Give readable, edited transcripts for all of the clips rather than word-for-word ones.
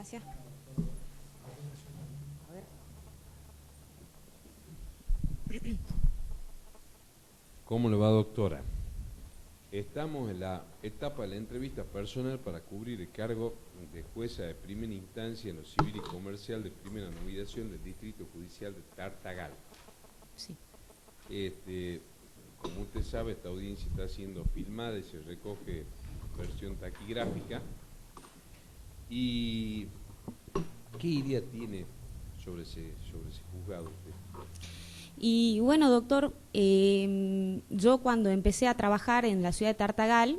Gracias. ¿Cómo le va, doctora? Estamos en la etapa de la entrevista personal para cubrir el cargo de jueza de primera instancia en lo civil y comercial de primera numeración del Distrito Judicial de Tartagal. Sí. Como usted sabe, esta audiencia está siendo filmada y se recoge versión taquigráfica. ¿Y qué idea tiene sobre ese juzgado usted? Y bueno, doctor, yo cuando empecé a trabajar en la ciudad de Tartagal,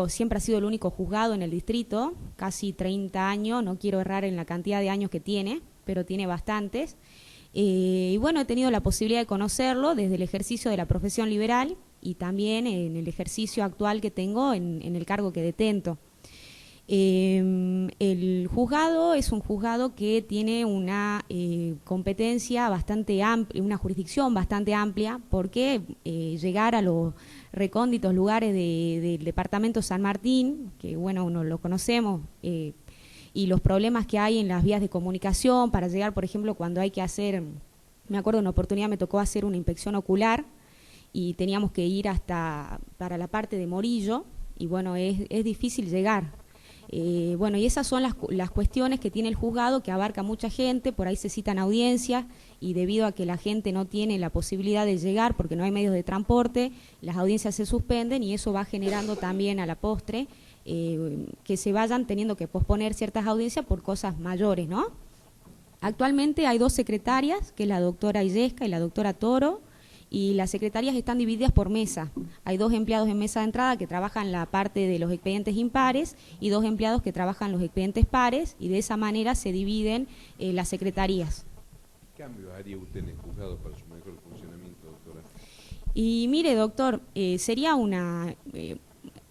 siempre ha sido el único juzgado en el distrito, casi 30 años, no quiero errar en la cantidad de años que tiene, pero tiene bastantes. Y bueno, he tenido la posibilidad de conocerlo desde el ejercicio de la profesión liberal y también en el ejercicio actual que tengo en el cargo que detento. El juzgado es un juzgado que tiene una competencia bastante amplia, una jurisdicción bastante amplia, porque llegar a los recónditos lugares del departamento San Martín, que bueno, uno lo conocemos, y los problemas que hay en las vías de comunicación para llegar, por ejemplo, cuando hay que hacer, me acuerdo una oportunidad me tocó hacer una inspección ocular y teníamos que ir para la parte de Morillo, y bueno, es difícil llegar. Bueno, y esas son las cuestiones que tiene el juzgado, que abarca mucha gente, por ahí se citan audiencias y debido a que la gente no tiene la posibilidad de llegar porque no hay medios de transporte, las audiencias se suspenden y eso va generando también a la postre que se vayan teniendo que posponer ciertas audiencias por cosas mayores, ¿no? Actualmente hay 2 secretarias, que es la doctora Illesca y la doctora Toro, y las secretarias están divididas por mesa. Hay 2 empleados en mesa de entrada que trabajan la parte de los expedientes impares y 2 empleados que trabajan los expedientes pares, y de esa manera se dividen las secretarías. ¿Qué cambios haría usted en el juzgado para su mejor funcionamiento, doctora? Y mire, doctor, sería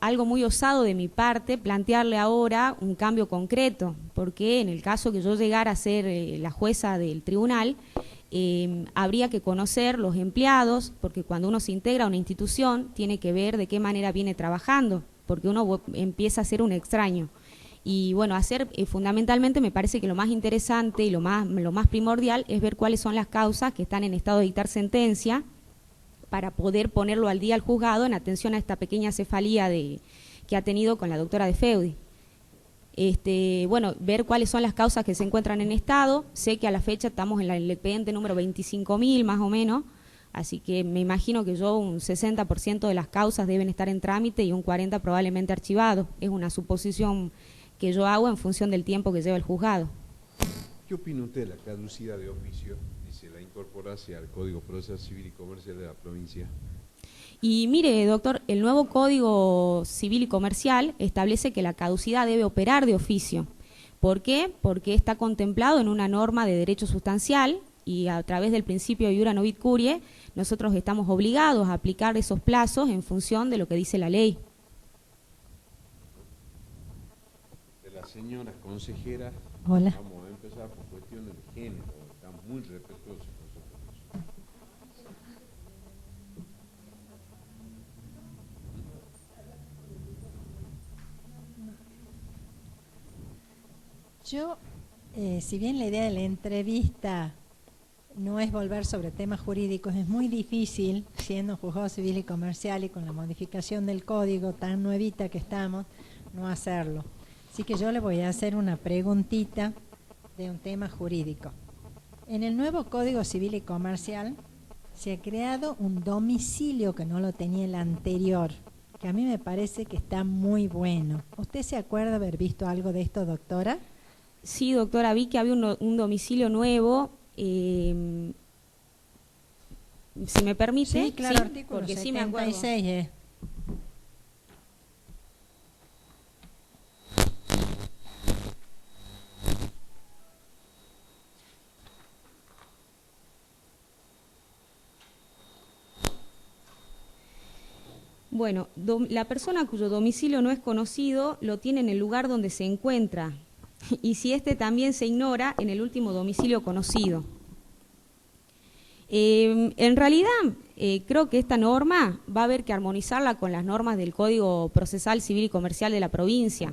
algo muy osado de mi parte plantearle ahora un cambio concreto, porque en el caso que yo llegara a ser la jueza del tribunal, habría que conocer los empleados, porque cuando uno se integra a una institución tiene que ver de qué manera viene trabajando, porque uno empieza a ser un extraño. Y bueno, fundamentalmente me parece que lo más interesante y lo más primordial es ver cuáles son las causas que están en estado de dictar sentencia, para poder ponerlo al día al juzgado en atención a esta pequeña cefalía que ha tenido con la doctora de Feudi. Bueno, ver cuáles son las causas que se encuentran en estado. Sé que a la fecha estamos en el expediente número 25.000 más o menos, así que me imagino que un 60% de las causas deben estar en trámite y un 40% probablemente archivado. Es una suposición que yo hago en función del tiempo que lleva el juzgado. ¿Qué opina usted de la caducidad de oficio, dice, la incorporación al Código Procesal Civil y Comercial de la provincia? Y mire, doctor, el nuevo Código Civil y Comercial establece que la caducidad debe operar de oficio. ¿Por qué? Porque está contemplado en una norma de derecho sustancial y a través del principio de iura novit curiae nosotros estamos obligados a aplicar esos plazos en función de lo que dice la ley. De la señora consejera. Hola. Vamos a empezar por cuestiones de género, estamos muy respetuosos nosotros. Yo, si bien la idea de la entrevista no es volver sobre temas jurídicos, es muy difícil, siendo juzgado civil y comercial y con la modificación del código tan nuevita que estamos, no hacerlo. Así que yo le voy a hacer una preguntita de un tema jurídico. En el nuevo Código Civil y Comercial se ha creado un domicilio que no lo tenía el anterior, que a mí me parece que está muy bueno. ¿Usted se acuerda de haber visto algo de esto, doctora? Sí, doctora, vi que había un domicilio nuevo. Si me permite. Sí, claro, sí, artículo porque 76. sí me acuerdo. Bueno, la persona cuyo domicilio no es conocido lo tiene en el lugar donde se encuentra y si este también se ignora, en el último domicilio conocido. En realidad, creo que esta norma va a haber que armonizarla con las normas del Código Procesal Civil y Comercial de la provincia,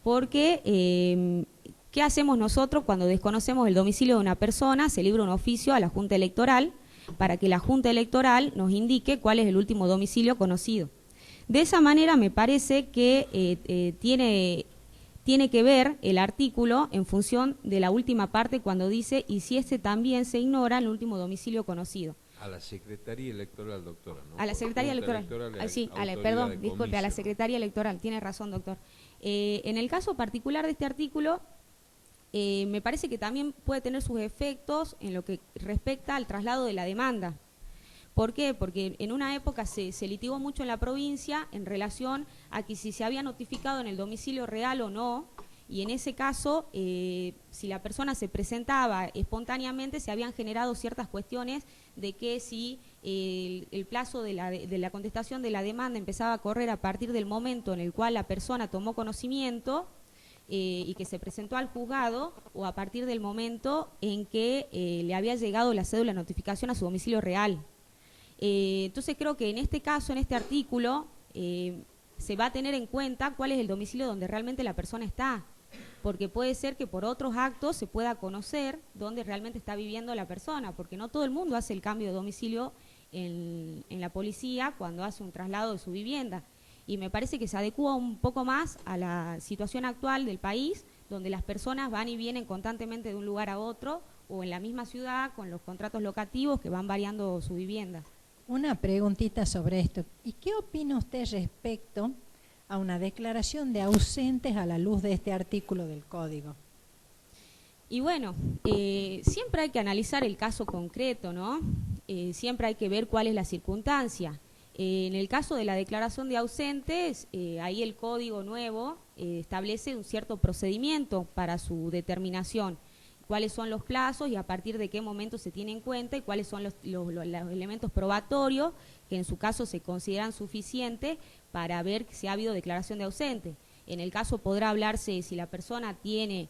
porque ¿Qué hacemos nosotros cuando desconocemos el domicilio de una persona? Se libra un oficio a la Junta Electoral para que la Junta Electoral nos indique cuál es el último domicilio conocido. De esa manera me parece que tiene que ver el artículo en función de la última parte cuando dice y si este también se ignora el último domicilio conocido. A la Secretaría Electoral, doctora, ¿no? A la Secretaría Electoral. Sí, perdón, disculpe, a la Secretaría Electoral. Tiene razón, doctor. En el caso particular de este artículo, me parece que también puede tener sus efectos en lo que respecta al traslado de la demanda. ¿Por qué? Porque en una época se litigó mucho en la provincia en relación a que si se había notificado en el domicilio real o no, y en ese caso, si la persona se presentaba espontáneamente, se habían generado ciertas cuestiones de que si el plazo de la contestación de la demanda empezaba a correr a partir del momento en el cual la persona tomó conocimiento y que se presentó al juzgado, o a partir del momento en que le había llegado la cédula de notificación a su domicilio real. Entonces creo que en este caso, en este artículo, se va a tener en cuenta cuál es el domicilio donde realmente la persona está, porque puede ser que por otros actos se pueda conocer dónde realmente está viviendo la persona, porque no todo el mundo hace el cambio de domicilio en la policía cuando hace un traslado de su vivienda, y me parece que se adecúa un poco más a la situación actual del país, donde las personas van y vienen constantemente de un lugar a otro, o en la misma ciudad con los contratos locativos que van variando su vivienda. Una preguntita sobre esto. ¿Y qué opina usted respecto a una declaración de ausentes a la luz de este artículo del Código? Y bueno, siempre hay que analizar el caso concreto, ¿no? Siempre hay que ver cuál es la circunstancia. En el caso de la declaración de ausentes, ahí el Código nuevo establece un cierto procedimiento para su determinación. Cuáles son los plazos y a partir de qué momento se tiene en cuenta y cuáles son los elementos probatorios que en su caso se consideran suficientes para ver si ha habido declaración de ausente. En el caso podrá hablarse si la persona tiene,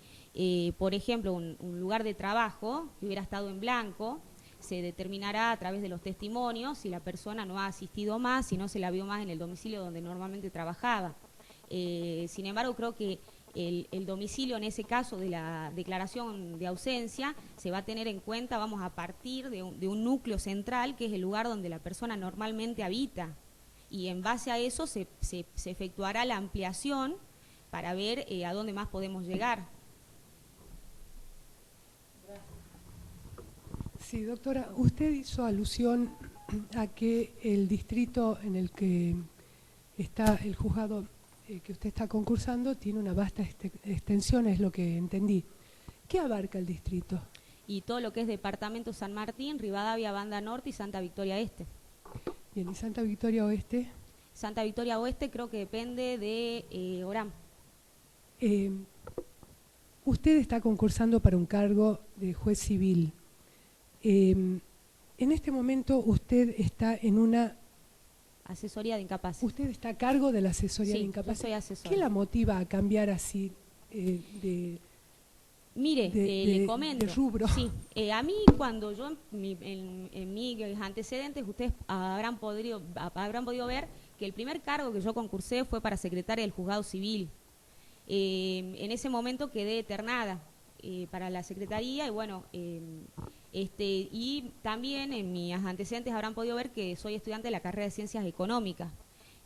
por ejemplo, un lugar de trabajo que hubiera estado en blanco, se determinará a través de los testimonios si la persona no ha asistido más, si no se la vio más en el domicilio donde normalmente trabajaba. Sin embargo, creo que el domicilio en ese caso de la declaración de ausencia se va a tener en cuenta, vamos a partir de un núcleo central que es el lugar donde la persona normalmente habita, y en base a eso se efectuará la ampliación para ver a dónde más podemos llegar. Sí, doctora, usted hizo alusión a que el distrito en el que está el juzgado que usted está concursando tiene una vasta extensión, es lo que entendí. ¿Qué abarca el distrito? Y todo lo que es departamento San Martín, Rivadavia, Banda Norte y Santa Victoria Este. Bien, ¿y Santa Victoria Oeste? Santa Victoria Oeste creo que depende de Orán. Usted está concursando para un cargo de juez civil. En este momento usted está en una... Asesoría de incapaces. ¿Usted está a cargo de la asesoría de incapaces? Sí, yo soy asesora. ¿Qué la motiva a cambiar así Mire, le comento. de rubro? Sí, a mí cuando yo, en mis antecedentes, ustedes habrán podido ver que el primer cargo que yo concursé fue para secretaria del juzgado civil. En ese momento quedé eternada para la secretaría y bueno... y también en mis antecedentes habrán podido ver que soy estudiante de la carrera de Ciencias Económicas.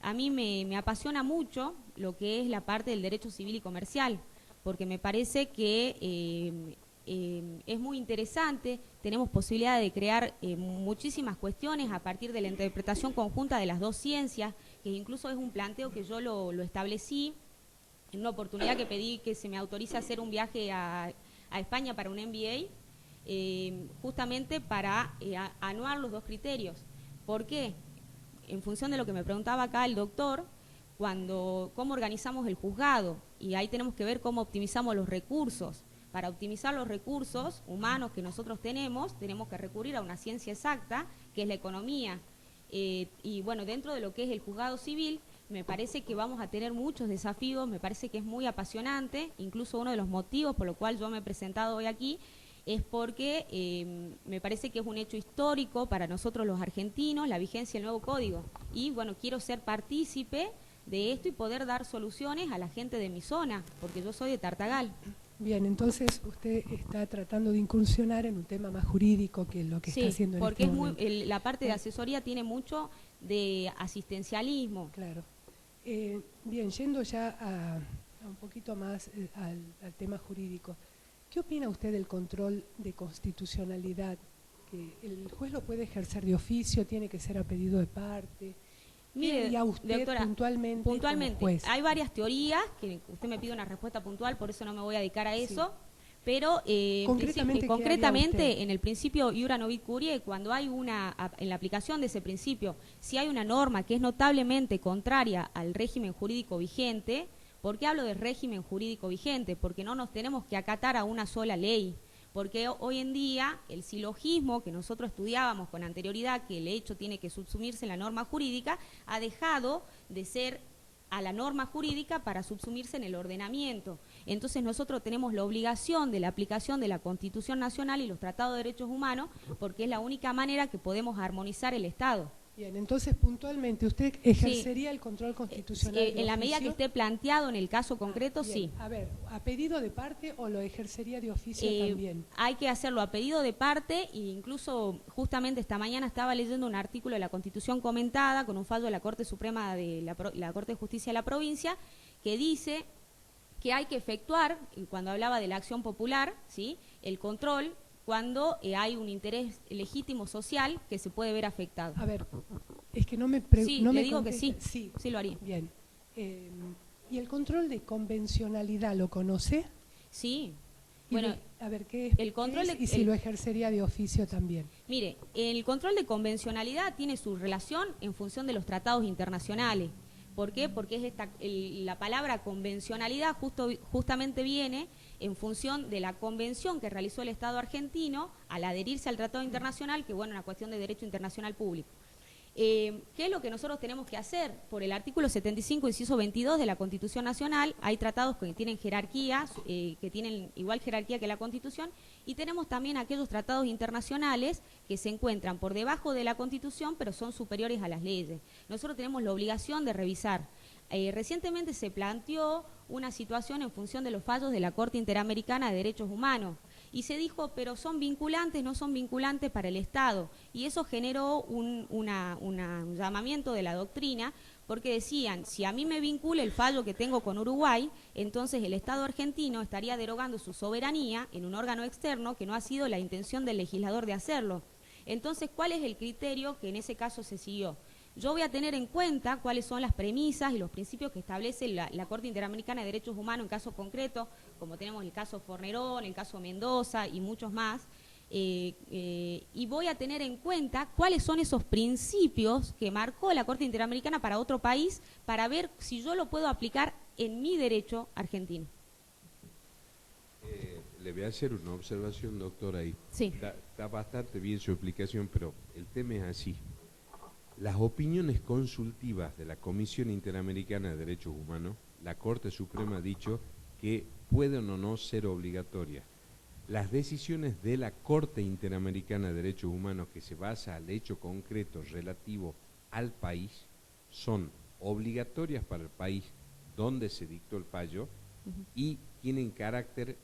A mí me apasiona mucho lo que es la parte del derecho civil y comercial, porque me parece que es muy interesante, tenemos posibilidad de crear muchísimas cuestiones a partir de la interpretación conjunta de las dos ciencias, que incluso es un planteo que yo lo establecí en una oportunidad que pedí que se me autorice a hacer un viaje a España para un MBA, justamente para anuar los dos criterios. ¿Por qué? En función de lo que me preguntaba acá el doctor, cómo organizamos el juzgado, y ahí tenemos que ver cómo optimizamos los recursos. Para optimizar los recursos humanos que nosotros tenemos que recurrir a una ciencia exacta, que es la economía. Y bueno, dentro de lo que es el juzgado civil, me parece que vamos a tener muchos desafíos, me parece que es muy apasionante, incluso uno de los motivos por los cuales yo me he presentado hoy aquí, es porque me parece que es un hecho histórico para nosotros los argentinos, la vigencia del nuevo código. Y bueno, quiero ser partícipe de esto y poder dar soluciones a la gente de mi zona, porque yo soy de Tartagal. Bien, entonces usted está tratando de incursionar en un tema más jurídico que lo que está haciendo en porque este momento. la parte de asesoría tiene mucho de asistencialismo. Claro. Bien, yendo ya a un poquito más al tema jurídico, ¿qué opina usted del control de constitucionalidad? Que el juez lo puede ejercer de oficio, tiene que ser a pedido de parte. Mire, ¿Y a usted doctora, puntualmente como juez? hay varias teorías, que usted me pide una respuesta puntual, por eso no me voy a dedicar a eso, pero concretamente en el principio Iura Novit Curie, cuando hay en la aplicación de ese principio, si hay una norma que es notablemente contraria al régimen jurídico vigente. ¿Por qué hablo de régimen jurídico vigente? Porque no nos tenemos que acatar a una sola ley. Porque hoy en día el silogismo que nosotros estudiábamos con anterioridad, que el hecho tiene que subsumirse en la norma jurídica, ha dejado de ser a la norma jurídica para subsumirse en el ordenamiento. Entonces nosotros tenemos la obligación de la aplicación de la Constitución Nacional y los tratados de derechos humanos, porque es la única manera que podemos armonizar el Estado. Bien, entonces puntualmente usted ejercería el control constitucional en la medida que esté planteado en el caso concreto, bien. sí. A ver, ¿a pedido de parte o lo ejercería de oficio también? Hay que hacerlo a pedido de parte, e incluso justamente esta mañana estaba leyendo un artículo de la Constitución comentada con un fallo de la Corte Suprema de la Corte de Justicia de la provincia que dice que hay que efectuar, cuando hablaba de la acción popular, ¿sí?, el control cuando hay un interés legítimo social que se puede ver afectado. A ver, es que no me digo que sí, sí lo haría. Bien. ¿Y el control de convencionalidad lo conoce? Sí. Bueno, a ver, ¿qué es? Y si lo ejercería de oficio también. Mire, el control de convencionalidad tiene su relación en función de los tratados internacionales. ¿Por qué? Porque la palabra convencionalidad justamente viene en función de la convención que realizó el Estado argentino al adherirse al Tratado Internacional, que bueno, una cuestión de derecho internacional público. ¿Qué es lo que nosotros tenemos que hacer? Por el artículo 75, inciso 22 de la Constitución Nacional, hay tratados que tienen jerarquías, que tienen igual jerarquía que la Constitución, y tenemos también aquellos tratados internacionales que se encuentran por debajo de la Constitución, pero son superiores a las leyes. Nosotros tenemos la obligación de revisar. Recientemente se planteó una situación en función de los fallos de la Corte Interamericana de Derechos Humanos, y se dijo, pero son vinculantes, no son vinculantes para el Estado, y eso generó un llamamiento de la doctrina, porque decían, si a mí me vincula el fallo que tengo con Uruguay, entonces el Estado argentino estaría derogando su soberanía en un órgano externo que no ha sido la intención del legislador de hacerlo. Entonces, ¿cuál es el criterio que en ese caso se siguió? Yo voy a tener en cuenta cuáles son las premisas y los principios que establece la Corte Interamericana de Derechos Humanos en casos concretos, como tenemos el caso Fornerón, el caso Mendoza y muchos más, y voy a tener en cuenta cuáles son esos principios que marcó la Corte Interamericana para otro país, para ver si yo lo puedo aplicar en mi derecho argentino. Le voy a hacer una observación, doctora, ahí. Sí. Está bastante bien su explicación, pero el tema es así. Las opiniones consultivas de la Comisión Interamericana de Derechos Humanos, la Corte Suprema ha dicho que pueden o no ser obligatorias. Las decisiones de la Corte Interamericana de Derechos Humanos, que se basa al hecho concreto relativo al país, son obligatorias para el país donde se dictó el fallo y tienen carácter,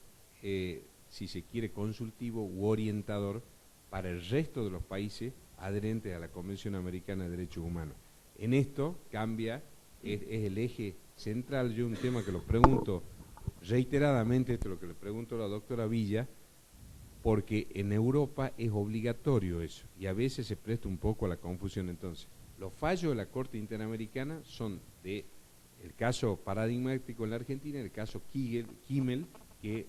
si se quiere, consultivo u orientador para el resto de los países adherentes a la Convención Americana de Derechos Humanos. En esto cambia, es el eje central. Yo un tema que lo pregunto reiteradamente, esto es lo que le pregunto a la doctora Villa, porque en Europa es obligatorio eso, y a veces se presta un poco a la confusión. Entonces, los fallos de la Corte Interamericana son de el caso paradigmático en la Argentina, el caso Kimmel, que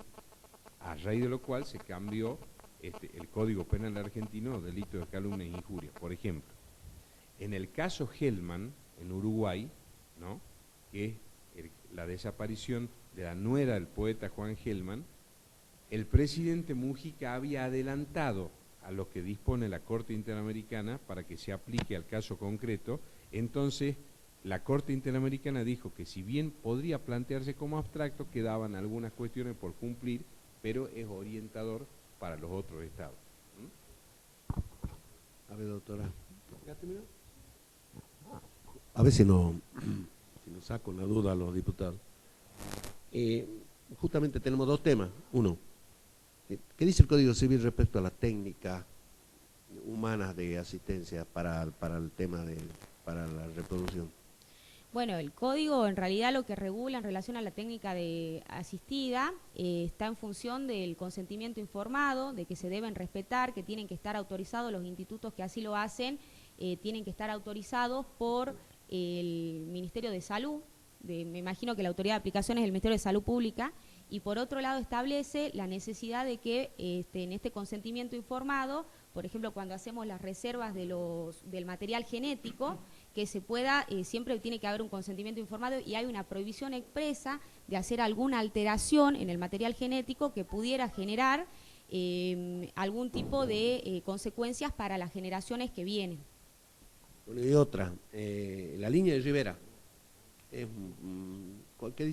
a raíz de lo cual se cambió el Código Penal argentino, delito de calumnia e injuria, por ejemplo. En el caso Hellman, en Uruguay, ¿no?, que es la desaparición de la nuera del poeta Juan Hellman, el presidente Mujica había adelantado a lo que dispone la Corte Interamericana para que se aplique al caso concreto. Entonces, la Corte Interamericana dijo que si bien podría plantearse como abstracto, quedaban algunas cuestiones por cumplir, pero es orientador para los otros estados. A ver, doctora. A veces no, si nos saco la duda a los diputados. justamente tenemos dos temas. Uno, ¿qué dice el Código Civil respecto a las técnicas humanas de asistencia para el tema para la reproducción? Bueno, el código en realidad lo que regula en relación a la técnica de asistida está en función del consentimiento informado, de que se deben respetar, que tienen que estar autorizados los institutos que así lo hacen, tienen que estar autorizados por el Ministerio de Salud, me imagino que la autoridad de aplicación es el Ministerio de Salud Pública, y por otro lado establece la necesidad de que en este consentimiento informado, por ejemplo, cuando hacemos las reservas del material genético, que se pueda, siempre tiene que haber un consentimiento informado y hay una prohibición expresa de hacer alguna alteración en el material genético que pudiera generar algún tipo de consecuencias para las generaciones que vienen. Bueno, y otra, la línea de Rivera, ¿qué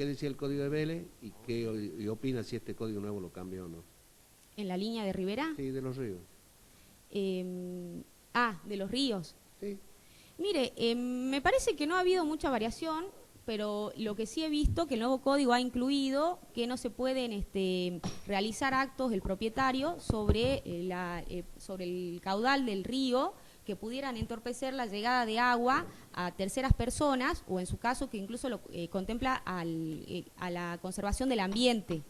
decía el Código de Vélez y qué opina si este Código nuevo lo cambia o no? ¿En la línea de Rivera? Sí, de los ríos. De los ríos. Sí. Mire, me parece que no ha habido mucha variación, pero lo que sí he visto que el nuevo código ha incluido que no se pueden realizar actos del propietario sobre el caudal del río que pudieran entorpecer la llegada de agua a terceras personas o en su caso que incluso contempla a la conservación del ambiente.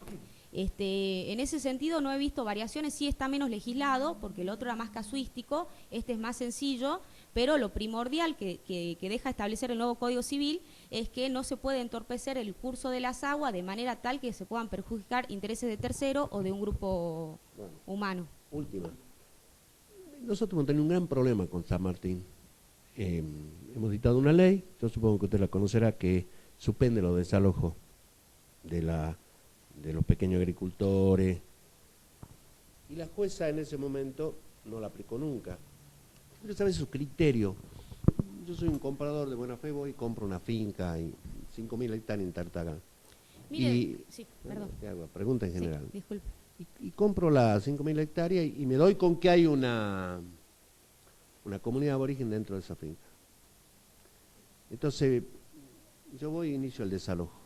En ese sentido no he visto variaciones, sí está menos legislado porque el otro era más casuístico, este es más sencillo, pero lo primordial que deja establecer el nuevo Código Civil es que no se puede entorpecer el curso de las aguas de manera tal que se puedan perjudicar intereses de tercero o de un grupo humano. Última. Nosotros hemos tenido un gran problema con San Martín. Hemos dictado una ley, yo supongo que usted la conocerá, que suspende los desalojos de los pequeños agricultores, y la jueza en ese momento no la aplicó nunca. Quiero saber su criterio. Yo soy un comprador de buena fe, voy y compro una finca, y 5.000 hectáreas en Tartagal. Mire, sí, perdón. ¿Qué hago? Pregunta en general. Sí, disculpe. Y compro las 5.000 hectáreas y me doy con que hay una comunidad aborigen dentro de esa finca. Entonces, yo voy e inicio el desalojo.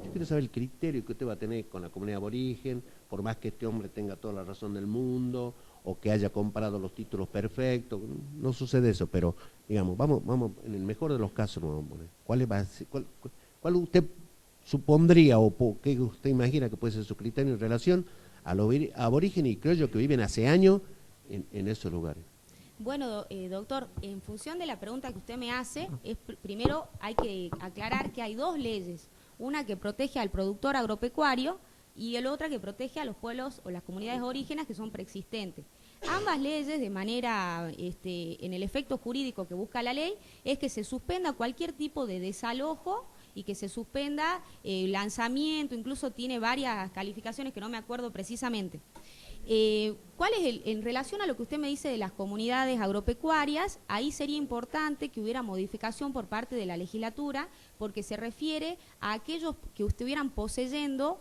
Yo quiero saber el criterio que usted va a tener con la comunidad aborigen, por más que este hombre tenga toda la razón del mundo, o que haya comprado los títulos perfectos. No sucede eso, pero, digamos, vamos en el mejor de los casos, ¿cuál usted supondría o qué usted imagina que puede ser su criterio en relación a los aborígenes y criollos que viven hace años en esos lugares? Bueno, doctor, en función de la pregunta que usted me hace, primero hay que aclarar que hay dos leyes. Una que protege al productor agropecuario y el otra que protege a los pueblos o las comunidades aborígenas que son preexistentes. Ambas leyes, de manera, en el efecto jurídico que busca la ley, es que se suspenda cualquier tipo de desalojo y que se suspenda el lanzamiento, incluso tiene varias calificaciones que no me acuerdo precisamente. ¿Cuál es en relación a lo que usted me dice de las comunidades agropecuarias? Ahí sería importante que hubiera modificación por parte de la legislatura porque se refiere a aquellos que estuvieran poseyendo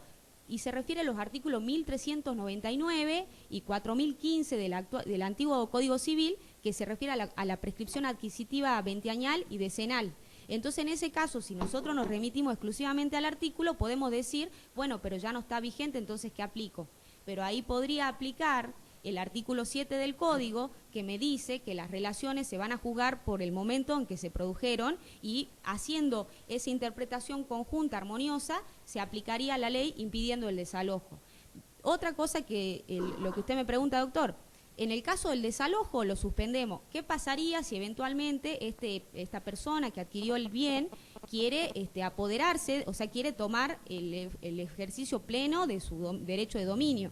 y se refiere a los artículos 1399 y 4015 del antiguo Código Civil que se refiere a la prescripción adquisitiva veinteañal y decenal. Entonces, en ese caso, si nosotros nos remitimos exclusivamente al artículo, podemos decir, bueno, pero ya no está vigente, entonces, ¿qué aplico? Pero ahí podría aplicar el artículo 7 del Código, que me dice que las relaciones se van a juzgar por el momento en que se produjeron y haciendo esa interpretación conjunta, armoniosa, se aplicaría la ley impidiendo el desalojo. Otra cosa lo que usted me pregunta, doctor, en el caso del desalojo lo suspendemos. ¿Qué pasaría si eventualmente esta persona que adquirió el bien quiere apoderarse, o sea, quiere tomar el ejercicio pleno de su derecho de dominio?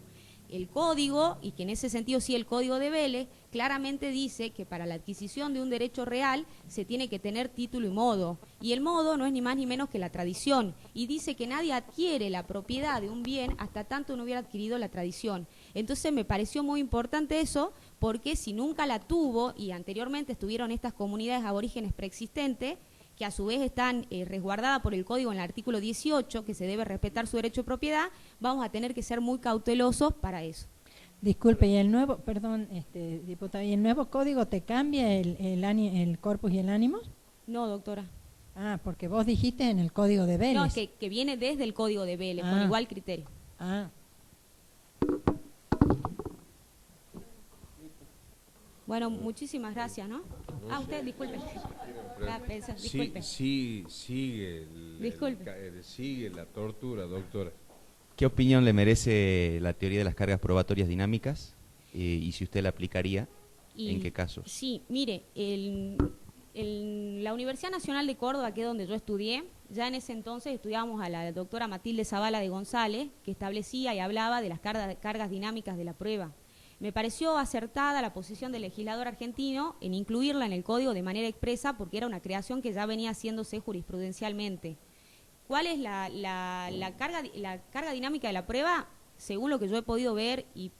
El código, y que en ese sentido sí el Código de Vélez, claramente dice que para la adquisición de un derecho real se tiene que tener título y modo. Y el modo no es ni más ni menos que la tradición. Y dice que nadie adquiere la propiedad de un bien hasta tanto no hubiera adquirido la tradición. Entonces me pareció muy importante eso, porque si nunca la tuvo y anteriormente estuvieron estas comunidades aborígenes preexistentes, que a su vez están resguardadas por el Código en el artículo 18, que se debe respetar su derecho de propiedad, vamos a tener que ser muy cautelosos para eso. Disculpe, y el nuevo, perdón, diputado, ¿y el nuevo código te cambia el corpus y el ánimo? No, doctora. Ah, porque vos dijiste en el Código de Vélez. No, que viene desde el Código de Vélez, con igual criterio. Ah, Bueno, muchísimas gracias, ¿no? Usted, disculpe. Disculpe. Sí, sigue, Disculpe. sigue la tortura, doctora. ¿Qué opinión le merece la teoría de las cargas probatorias dinámicas? Y si usted la aplicaría, ¿en qué casos? Sí, mire, la Universidad Nacional de Córdoba, que es donde yo estudié, ya en ese entonces estudiábamos a la doctora Matilde Zavala de González, que establecía y hablaba de las cargas dinámicas de la prueba. Me pareció acertada la posición del legislador argentino en incluirla en el código de manera expresa, porque era una creación que ya venía haciéndose jurisprudencialmente. ¿Cuál es la carga dinámica de la prueba? Según lo que yo he podido ver, y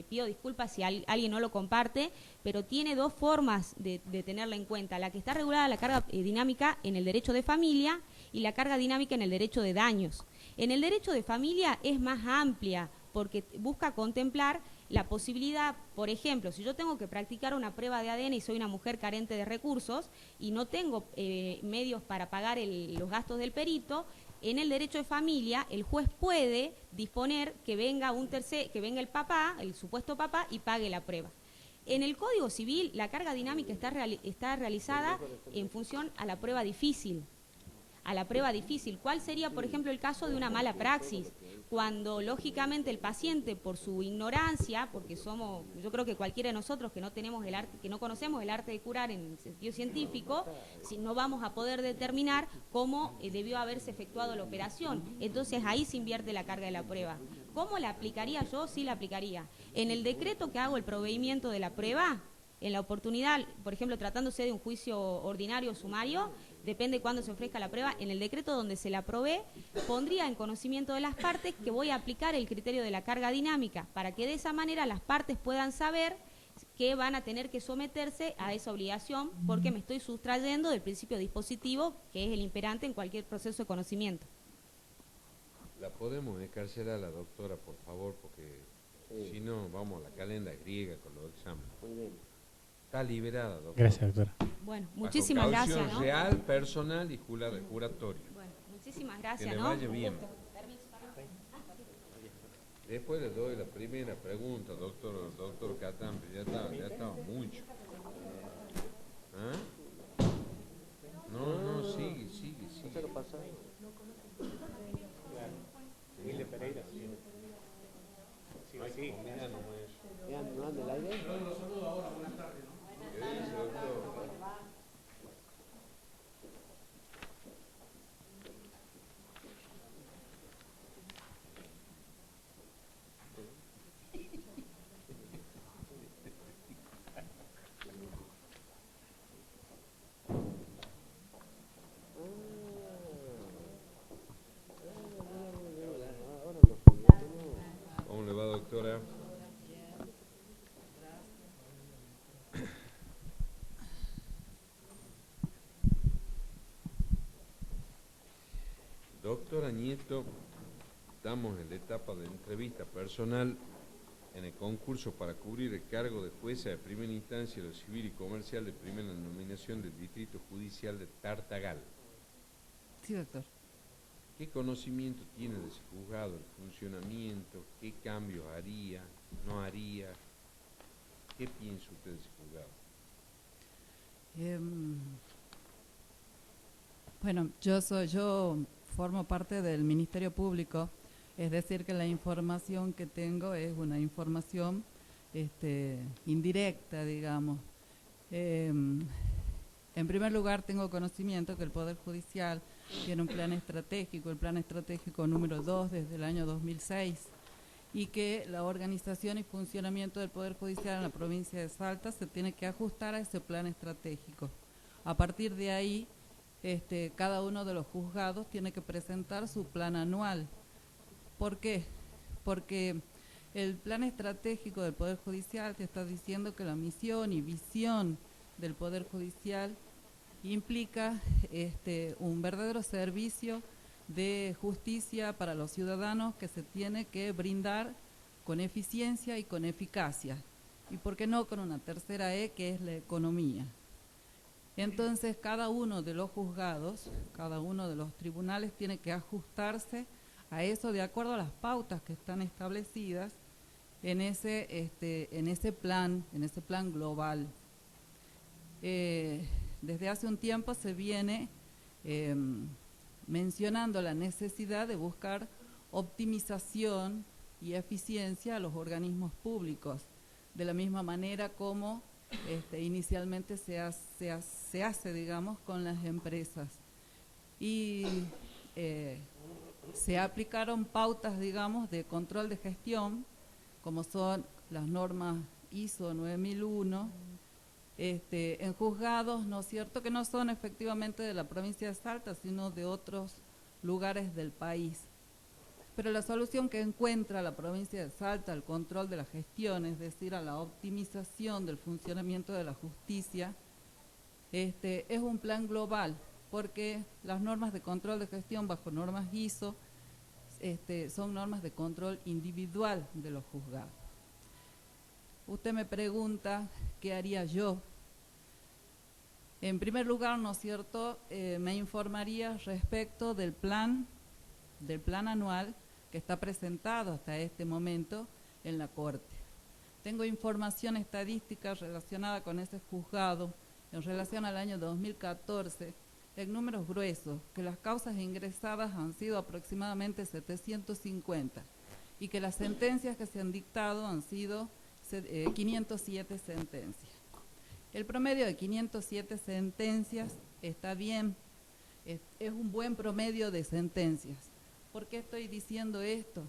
pido disculpas si alguien no lo comparte, pero tiene dos formas de tenerla en cuenta. La que está regulada, la carga dinámica en el derecho de familia, y la carga dinámica en el derecho de daños. En el derecho de familia es más amplia, porque busca contemplar la posibilidad, por ejemplo, si yo tengo que practicar una prueba de ADN y soy una mujer carente de recursos y no tengo medios para pagar los gastos del perito, en el derecho de familia el juez puede disponer que venga el papá, el supuesto papá, y pague la prueba. En el Código Civil la carga dinámica está realizada en función a la prueba difícil. ¿Cuál sería, por ejemplo, el caso de una mala praxis? Cuando, lógicamente, el paciente, por su ignorancia, porque yo creo que cualquiera de nosotros que no conocemos el arte de curar en sentido científico, si no vamos a poder determinar cómo debió haberse efectuado la operación. Entonces, ahí se invierte la carga de la prueba. ¿Cómo la aplicaría yo? Sí la aplicaría. En el decreto que hago el proveimiento de la prueba, en la oportunidad, por ejemplo, tratándose de un juicio ordinario o sumario, depende cuándo se ofrezca la prueba, en el decreto donde se la aprobé, pondría en conocimiento de las partes que voy a aplicar el criterio de la carga dinámica, para que de esa manera las partes puedan saber que van a tener que someterse a esa obligación, porque me estoy sustrayendo del principio dispositivo, que es el imperante en cualquier proceso de conocimiento. La podemos escarcelar a la doctora, por favor, porque si no, vamos a la calenda griega con los exámenes. Muy bien. Está liberada, doctora. Gracias, doctora. Bueno, muchísimas gracias, ¿no? Real, personal y juratorio. Bueno, muchísimas gracias, que le ¿no? vaya bien. Después le doy la primera pregunta, doctor Catán, ya estaba mucho. ¿Ah? No, sigue. Emilia Pereira. Sí. ¿No anda el aire? Lo saludo ahora, buenas tardes. ¿Qué dice, doctor? ¿Cómo le va, doctora? Doctora Nieto, estamos en la etapa de entrevista personal en el concurso para cubrir el cargo de jueza de primera instancia de lo civil y comercial de primera nominación del Distrito Judicial de Tartagal. Sí, doctor. ¿Qué conocimiento tiene de ese juzgado, el funcionamiento, qué cambios haría, no haría? ¿Qué piensa usted de ese juzgado? Bueno, yo formo parte del Ministerio Público, es decir que la información que tengo es una información indirecta, digamos. En primer lugar, tengo conocimiento que el Poder Judicial tiene un plan estratégico, el plan estratégico número 2 desde el año 2006, y que la organización y funcionamiento del Poder Judicial en la provincia de Salta se tiene que ajustar a ese plan estratégico. A partir de ahí, cada uno de los juzgados tiene que presentar su plan anual. ¿Por qué? Porque el plan estratégico del Poder Judicial te está diciendo que la misión y visión del Poder Judicial implica un verdadero servicio de justicia para los ciudadanos que se tiene que brindar con eficiencia y con eficacia. Y por qué no con una tercera E, que es la economía. Entonces, cada uno de los juzgados, cada uno de los tribunales tiene que ajustarse a eso de acuerdo a las pautas que están establecidas en ese plan global. Desde hace un tiempo se viene mencionando la necesidad de buscar optimización y eficiencia a los organismos públicos, de la misma manera como inicialmente se hace, digamos, con las empresas. Y se aplicaron pautas, digamos, de control de gestión, como son las normas ISO 9001, en juzgados, ¿no es cierto?, que no son efectivamente de la provincia de Salta, sino de otros lugares del país. Pero la solución que encuentra la provincia de Salta al control de la gestión, es decir, a la optimización del funcionamiento de la justicia, es un plan global, porque las normas de control de gestión bajo normas ISO son normas de control individual de los juzgados. Usted me pregunta qué haría yo. En primer lugar, ¿no es cierto?, me informaría respecto del plan anual que está presentado hasta este momento en la Corte. Tengo información estadística relacionada con ese juzgado en relación al año 2014, en números gruesos, que las causas ingresadas han sido aproximadamente 750 y que las sentencias que se han dictado han sido 507 sentencias. El promedio de 507 sentencias está bien, es un buen promedio de sentencias. ¿Por qué estoy diciendo esto?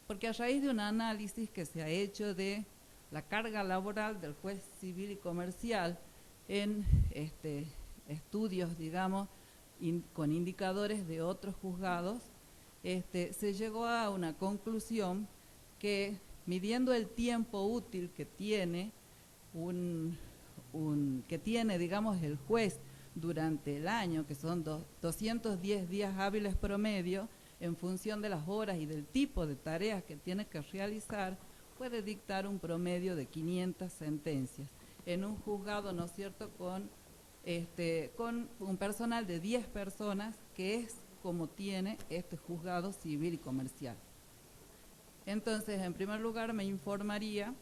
Porque a raíz de un análisis que se ha hecho de la carga laboral del juez civil y comercial en estudios, digamos, con indicadores de otros juzgados, se llegó a una conclusión que, midiendo el tiempo útil que tiene digamos, el juez durante el año, que son 210 días hábiles promedio, en función de las horas y del tipo de tareas que tiene que realizar, puede dictar un promedio de 500 sentencias en un juzgado, ¿no es cierto?, con un personal de 10 personas, que es como tiene este juzgado civil y comercial. Entonces, en primer lugar, me informaría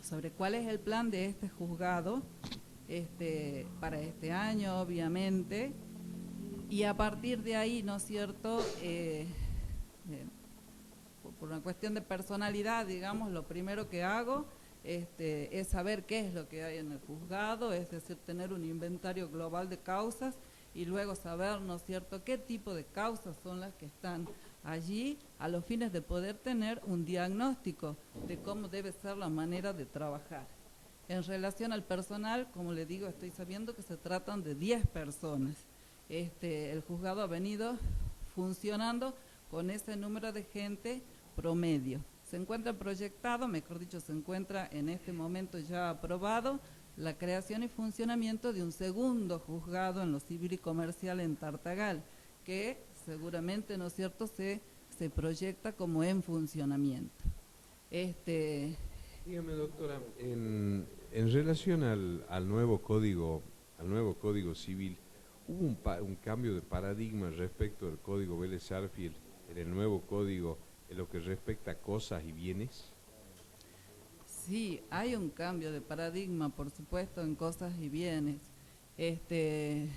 sobre cuál es el plan de este juzgado para este año, obviamente, y a partir de ahí, ¿no es cierto?, por una cuestión de personalidad, digamos, lo primero que hago es saber qué es lo que hay en el juzgado, es decir, tener un inventario global de causas y luego saber, ¿no es cierto?, qué tipo de causas son las que están allí a los fines de poder tener un diagnóstico de cómo debe ser la manera de trabajar. En relación al personal, como le digo, estoy sabiendo que se tratan de 10 personas. El juzgado ha venido funcionando con ese número de gente promedio. Se encuentra proyectado, mejor dicho, se encuentra en este momento ya aprobado la creación y funcionamiento de un segundo juzgado en lo civil y comercial en Tartagal, que seguramente, ¿no es cierto?, se proyecta como en funcionamiento. Dígame, doctora, en relación al nuevo código civil, ¿hubo un cambio de paradigma respecto del código Vélez-Sarsfield en el nuevo código en lo que respecta a cosas y bienes? Sí, hay un cambio de paradigma, por supuesto, en cosas y bienes. Se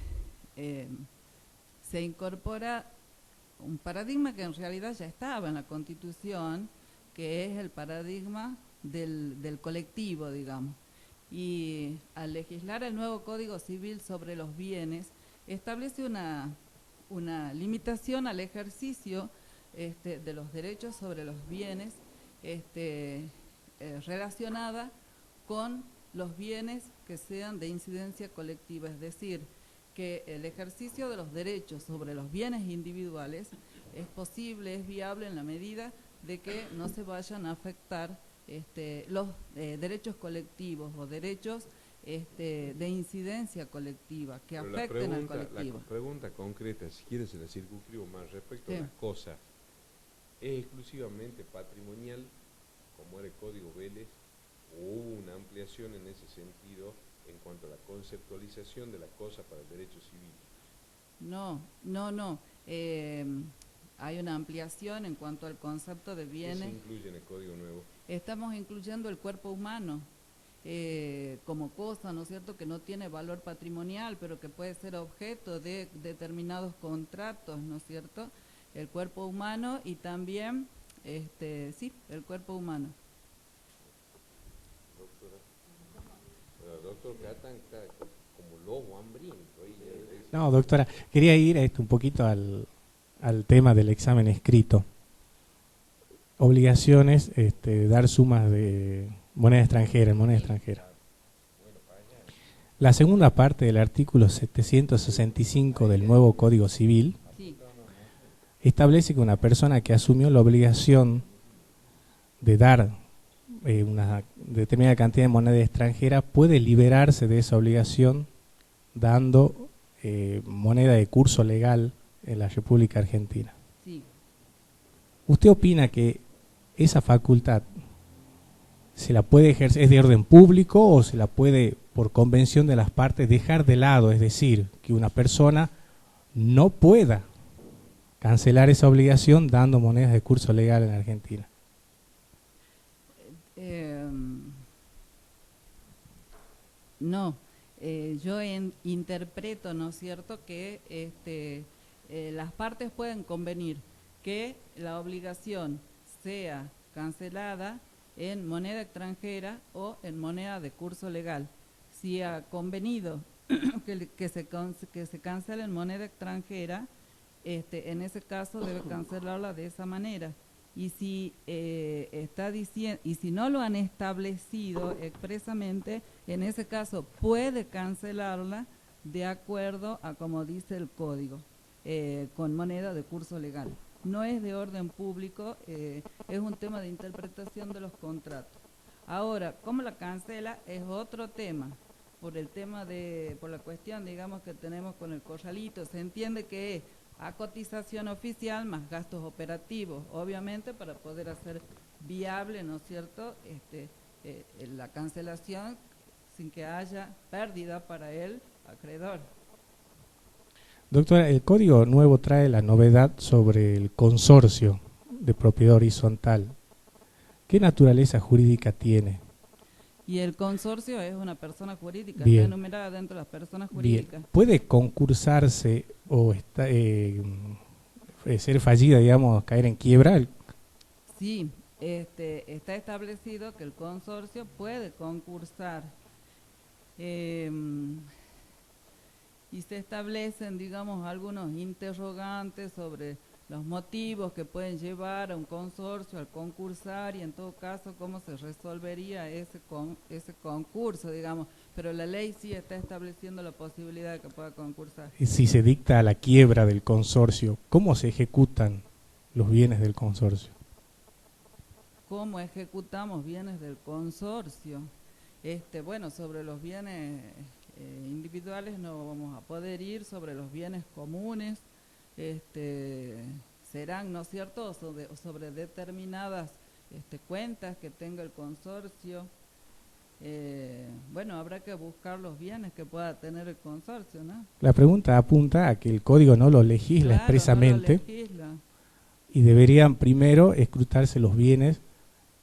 incorpora un paradigma que en realidad ya estaba en la Constitución, que es el paradigma del colectivo, digamos. Y al legislar el nuevo Código Civil sobre los bienes, establece una limitación al ejercicio de los derechos sobre los bienes relacionada con los bienes que sean de incidencia colectiva, es decir, que el ejercicio de los derechos sobre los bienes individuales es posible, es viable en la medida de que no se vayan a afectar los derechos colectivos o derechos de incidencia colectiva que Pero afecten al colectivo. La pregunta concreta, si quieres se la circunscribo más respecto a las cosas, ¿es exclusivamente patrimonial, como era el Código Vélez, o hubo una ampliación en ese sentido en cuanto a la conceptualización de la cosa para el derecho civil. No. Hay una ampliación en cuanto al concepto de bienes. ¿Qué se incluye en el Código Nuevo? Estamos incluyendo el cuerpo humano como cosa, ¿no es cierto?, que no tiene valor patrimonial, pero que puede ser objeto de determinados contratos, ¿no es cierto? El cuerpo humano y también, el cuerpo humano. Doctor Catán está como lobo hambriento. No, doctora, quería ir un poquito al tema del examen escrito. Obligaciones, dar sumas de moneda extranjera, en moneda extranjera. La segunda parte del artículo 765 del nuevo Código Civil establece que una persona que asumió la obligación de dar una determinada cantidad de moneda extranjera puede liberarse de esa obligación dando moneda de curso legal en la República Argentina. Sí. ¿Usted opina que esa facultad se la puede ejercer, es de orden público o se la puede, por convención de las partes, dejar de lado? Es decir, que una persona no pueda cancelar esa obligación dando monedas de curso legal en Argentina. No, yo interpreto, ¿no es cierto?, que las partes pueden convenir que la obligación sea cancelada en moneda extranjera o en moneda de curso legal. Si ha convenido que se cancele en moneda extranjera, en ese caso debe cancelarla de esa manera. Y si y si no lo han establecido expresamente, en ese caso puede cancelarla de acuerdo a como dice el código, con moneda de curso legal. No es de orden público, es un tema de interpretación de los contratos. Ahora, ¿cómo la cancela? Es otro tema. Por la cuestión, digamos, que tenemos con el corralito, se entiende que es a cotización oficial más gastos operativos, obviamente para poder hacer viable, ¿no es cierto?, la cancelación sin que haya pérdida para el acreedor. Doctora, el Código Nuevo trae la novedad sobre el consorcio de propiedad horizontal. ¿Qué naturaleza jurídica tiene? Y el consorcio es una persona jurídica, Bien. está enumerada dentro de las personas jurídicas. Bien. ¿Puede concursarse o ser fallida, digamos, caer en quiebra? Sí, está establecido que el consorcio puede concursar y se establecen, digamos, algunos interrogantes sobre los motivos que pueden llevar a un consorcio al concursar y en todo caso cómo se resolvería ese concurso, digamos, pero la ley sí está estableciendo la posibilidad de que pueda concursar. Si se dicta la quiebra del consorcio, ¿cómo se ejecutan los bienes del consorcio? ¿Cómo ejecutamos bienes del consorcio? Bueno, sobre los bienes individuales no vamos a poder ir, sobre los bienes comunes serán, ¿no es cierto?, sobre determinadas cuentas que tenga el consorcio. Bueno, habrá que buscar los bienes que pueda tener el consorcio, ¿no? La pregunta apunta a que el código no lo legisla expresamente, no lo legisla. Y deberían primero escrutarse los bienes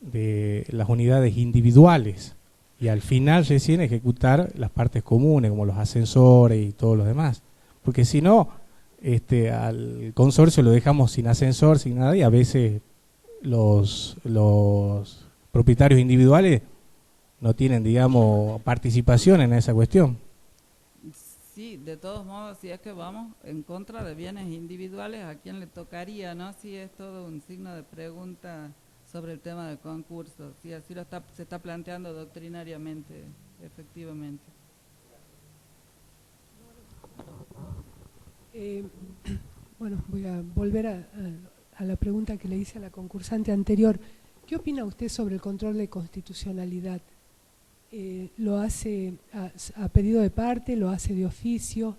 de las unidades individuales y al final recién ejecutar las partes comunes como los ascensores y todos los demás, porque si no al consorcio lo dejamos sin ascensor, sin nada, y a veces los propietarios individuales no tienen, digamos, participación en esa cuestión. Sí, de todos modos, si es que vamos en contra de bienes individuales, ¿a quién le tocaría, no? Sí, es todo un signo de pregunta sobre el tema del concurso. Sí, así se está planteando doctrinariamente, efectivamente. Bueno, voy a volver a la pregunta que le hice a la concursante anterior. ¿Qué opina usted sobre el control de constitucionalidad? ¿Lo hace a pedido de parte? ¿Lo hace de oficio?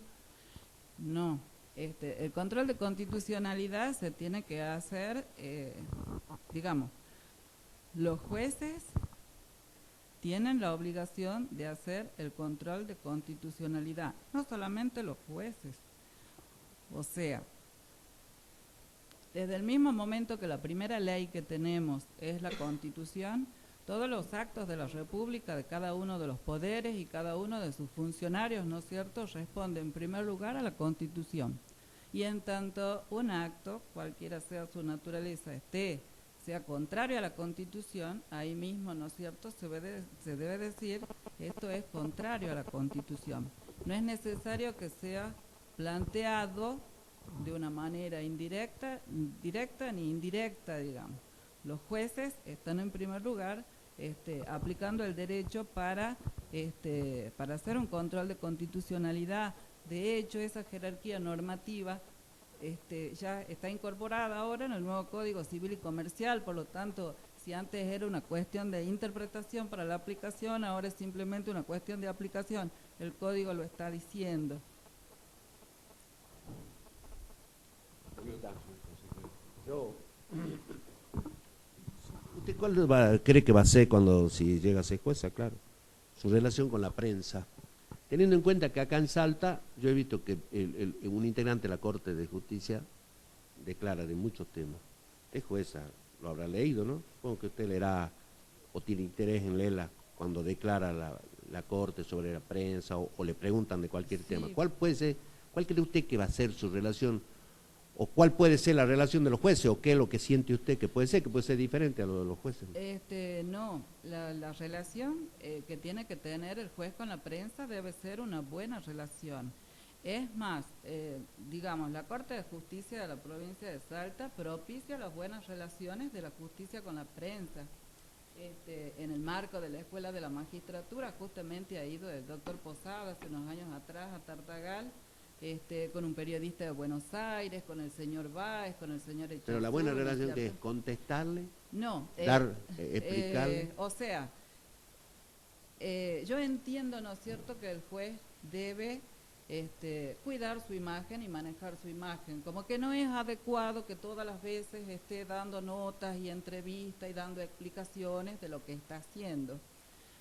No, el control de constitucionalidad se tiene que hacer, digamos, los jueces tienen la obligación de hacer el control de constitucionalidad, no solamente los jueces. O sea, desde el mismo momento que la primera ley que tenemos es la Constitución, todos los actos de la República, de cada uno de los poderes y cada uno de sus funcionarios, ¿no es cierto?, responde en primer lugar a la Constitución. Y en tanto un acto, cualquiera sea su naturaleza, sea contrario a la Constitución, ahí mismo, ¿no es cierto?, se debe decir, esto es contrario a la Constitución. No es necesario que sea planteado de una manera directa ni indirecta, digamos. Los jueces están en primer lugar aplicando el derecho para hacer un control de constitucionalidad. De hecho, esa jerarquía normativa ya está incorporada ahora en el nuevo Código Civil y Comercial, por lo tanto, si antes era una cuestión de interpretación para la aplicación, ahora es simplemente una cuestión de aplicación. El Código lo está diciendo. ¿Usted cuál cree que va a ser si llega a ser jueza? Claro, su relación con la prensa. Teniendo en cuenta que acá en Salta, yo he visto que un integrante de la Corte de Justicia declara de muchos temas. Es jueza, lo habrá leído, ¿no? Supongo que usted leerá o tiene interés en leerla cuando declara la Corte sobre la prensa o le preguntan de cualquier tema. ¿Cuál cree usted que va a ser su relación? ¿O cuál puede ser la relación de los jueces? ¿O qué es lo que siente usted que puede ser diferente a lo de los jueces? No, la relación que tiene que tener el juez con la prensa debe ser una buena relación. Es más, digamos, la Corte de Justicia de la provincia de Salta propicia las buenas relaciones de la justicia con la prensa. En el marco de la Escuela de la Magistratura, justamente ha ido el doctor Posada hace unos años atrás a Tartagal, con un periodista de Buenos Aires, con el señor Báez, con el señor Echazú. Pero la buena relación que es contestarle, no, explicarle. O sea, yo entiendo, ¿no es cierto?, que el juez debe cuidar su imagen y manejar su imagen. Como que no es adecuado que todas las veces esté dando notas y entrevistas y dando explicaciones de lo que está haciendo.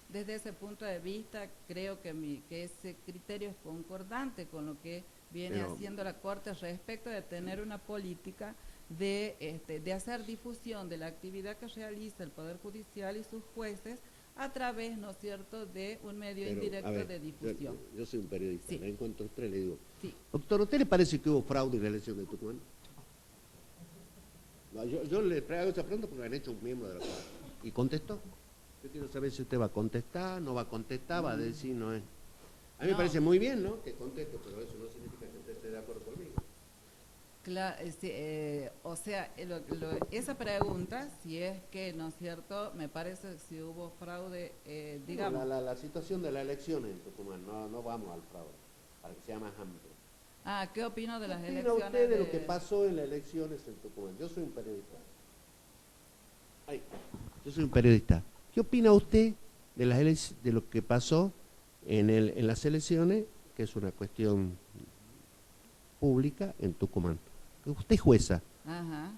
Desde ese punto de vista, creo que ese criterio es concordante con lo que viene haciendo la Corte respecto de tener una política de hacer difusión de la actividad que realiza el Poder Judicial y sus jueces a través, ¿no es cierto?, de un medio indirecto de difusión. Yo soy un periodista, Sí. me encuentro a usted, le digo, Sí. doctor, ¿a usted le parece que hubo fraude en la elección de Tucumán? No, yo le traigo esa pregunta porque han hecho un miembro de la Corte. ¿Y contestó? Yo quiero saber si usted va a contestar, no va a contestar, va a decir, no es. A mí me parece muy bien, ¿no?, que conteste, pero eso no significa que usted esté de acuerdo conmigo. Claro, o sea, esa pregunta, si es que, ¿no es cierto?, me parece que si hubo fraude, digamos... No, la situación de las elecciones en Tucumán, no vamos al fraude, para que sea más amplio. ¿Qué opino de las ¿Qué elecciones? opina usted de lo que pasó en las elecciones en Tucumán? Yo soy un periodista. Yo soy un periodista. ¿Qué opina usted de lo que pasó en las elecciones, que es una cuestión pública en Tucumán? Usted es jueza. Ajá.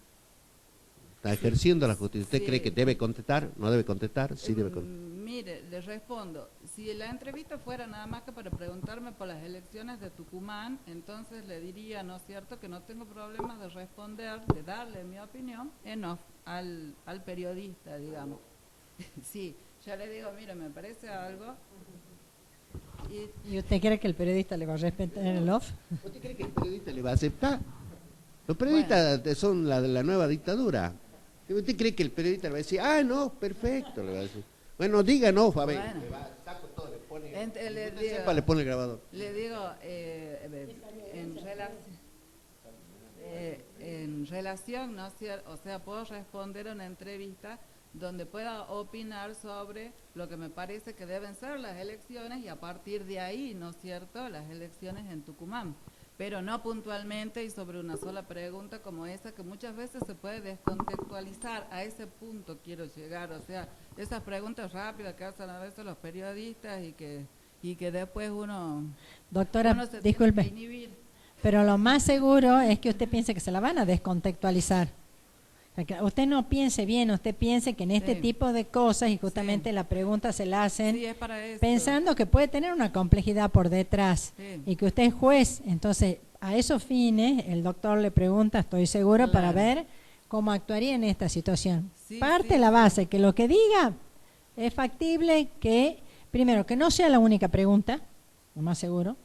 Está ejerciendo la justicia. ¿Usted Sí. cree que debe contestar? ¿No debe contestar? Sí debe contestar. Mire, le respondo. Si la entrevista fuera nada más que para preguntarme por las elecciones de Tucumán, entonces le diría, ¿no es cierto?, que no tengo problemas de responder, de darle mi opinión en off al periodista, digamos. Sí, ya le digo, mire, me parece algo... ¿Y usted cree que el periodista le va a respetar el off? ¿Usted cree que el periodista le va a aceptar? Los periodistas son la nueva dictadura. ¿Usted cree que el periodista le va a decir, no, perfecto, le va a decir? Bueno, diga no, a ver. Bueno. Le va, saco todo, le pone, le pone el grabador. Le digo, en relación, ¿no? O sea, puedo responder a una entrevista donde pueda opinar sobre lo que me parece que deben ser las elecciones y a partir de ahí, ¿no es cierto?, las elecciones en Tucumán. Pero no puntualmente y sobre una sola pregunta como esa, que muchas veces se puede descontextualizar. A ese punto quiero llegar, o sea, esas preguntas rápidas que hacen a veces los periodistas y que después uno... Doctora, se disculpe, tiene que inhibir. pero lo más seguro es que usted piense que se la van a descontextualizar. que usted no piense bien, usted piense que en este tipo de cosas, y justamente la pregunta se la hacen Sí, es para eso. pensando que puede tener una complejidad por detrás y que usted es juez. Entonces, a esos fines, el doctor le pregunta, estoy segura, para ver cómo actuaría en esta situación. Parte la base, que lo que diga es factible, que primero, que no sea la única pregunta, lo más seguro,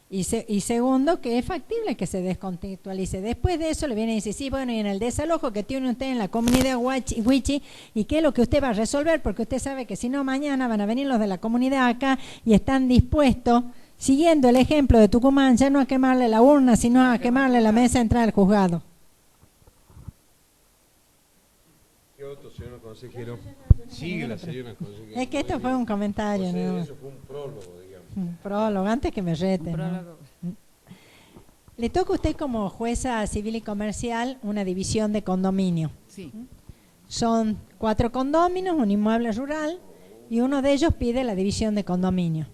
y segundo, que es factible que se descontextualice. Después de eso le viene y dice, sí, bueno, y en el desalojo que tiene usted en la comunidad Huichi, ¿y qué es lo que usted va a resolver? Porque usted sabe que si no, mañana van a venir los de la comunidad acá y están dispuestos, siguiendo el ejemplo de Tucumán, ya no a quemarle la urna, sino a quemarle la mesa de entrada al juzgado. ¿Qué otro, señor consejero? Sigue la señora consejera. Es que esto fue un comentario, ¿no? Eso fue un prólogo, digamos. Un prólogo, antes que me reten, ¿no? Le toca a usted como jueza civil y comercial una división de condominio. Sí. Son 4 condóminos, un inmueble rural, y uno de ellos pide la división de condominio.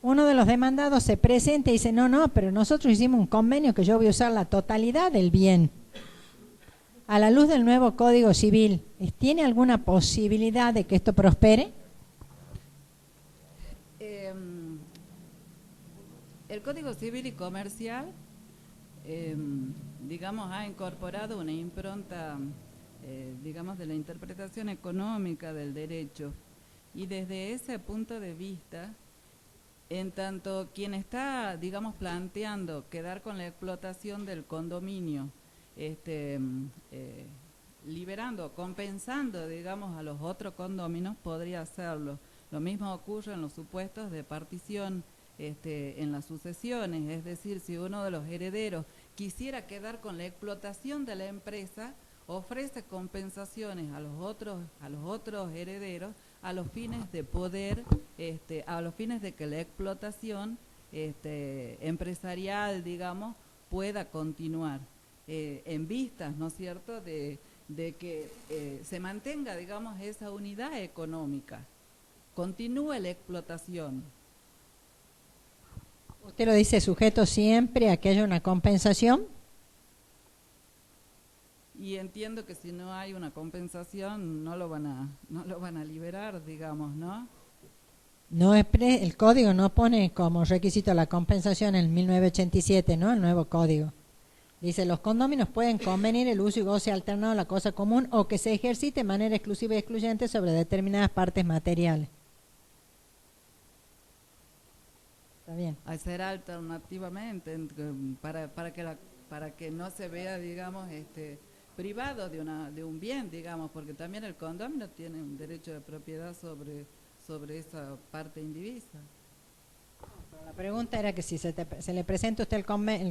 Uno de los demandados se presenta y dice, no, pero nosotros hicimos un convenio que yo voy a usar la totalidad del bien. A la luz del nuevo Código Civil, ¿tiene alguna posibilidad de que esto prospere? El Código Civil y Comercial, digamos, ha incorporado una impronta, digamos, de la interpretación económica del derecho. Y desde ese punto de vista, en tanto quien está, digamos, planteando quedar con la explotación del condominio, liberando, compensando, digamos, a los otros condóminos, podría hacerlo. Lo mismo ocurre en los supuestos de partición en las sucesiones, es decir, si uno de los herederos quisiera quedar con la explotación de la empresa, ofrece compensaciones a los otros herederos a los fines de poder, a los fines de que la explotación empresarial, digamos, pueda continuar. En vistas, ¿no es cierto?, de que se mantenga, digamos, esa unidad económica, continúe la explotación. ¿Usted lo dice sujeto siempre a que haya una compensación? Y entiendo que si no hay una compensación no lo van a liberar, digamos, ¿no? No es el código no pone como requisito la compensación en 1987, ¿no? El nuevo código. Dice, los condóminos pueden convenir el uso y goce alternado de la cosa común o que se ejercite de manera exclusiva y excluyente sobre determinadas partes materiales. Está bien. Hacer alternativamente para que no se vea, digamos, privado de un bien, digamos, porque también el condominio tiene un derecho de propiedad sobre esa parte indivisa. La pregunta era que si se le presenta a usted el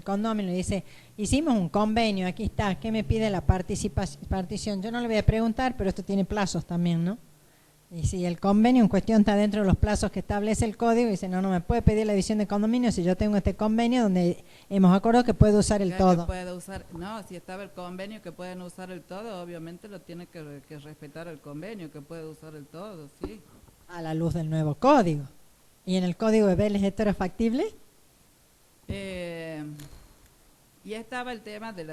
condominio y dice, hicimos un convenio, aquí está, ¿qué me pide la partición? Yo no le voy a preguntar, pero esto tiene plazos también, ¿no? Y si el convenio en cuestión está dentro de los plazos que establece el código, dice, no me puede pedir la división de condominio si yo tengo este convenio donde hemos acordado que puede usar el todo. Si estaba el convenio que pueden usar el todo, obviamente lo tiene que respetar el convenio, que puede usar el todo, sí. A la luz del nuevo código. ¿Y en el código de Vélez esto era factible? Y estaba el tema de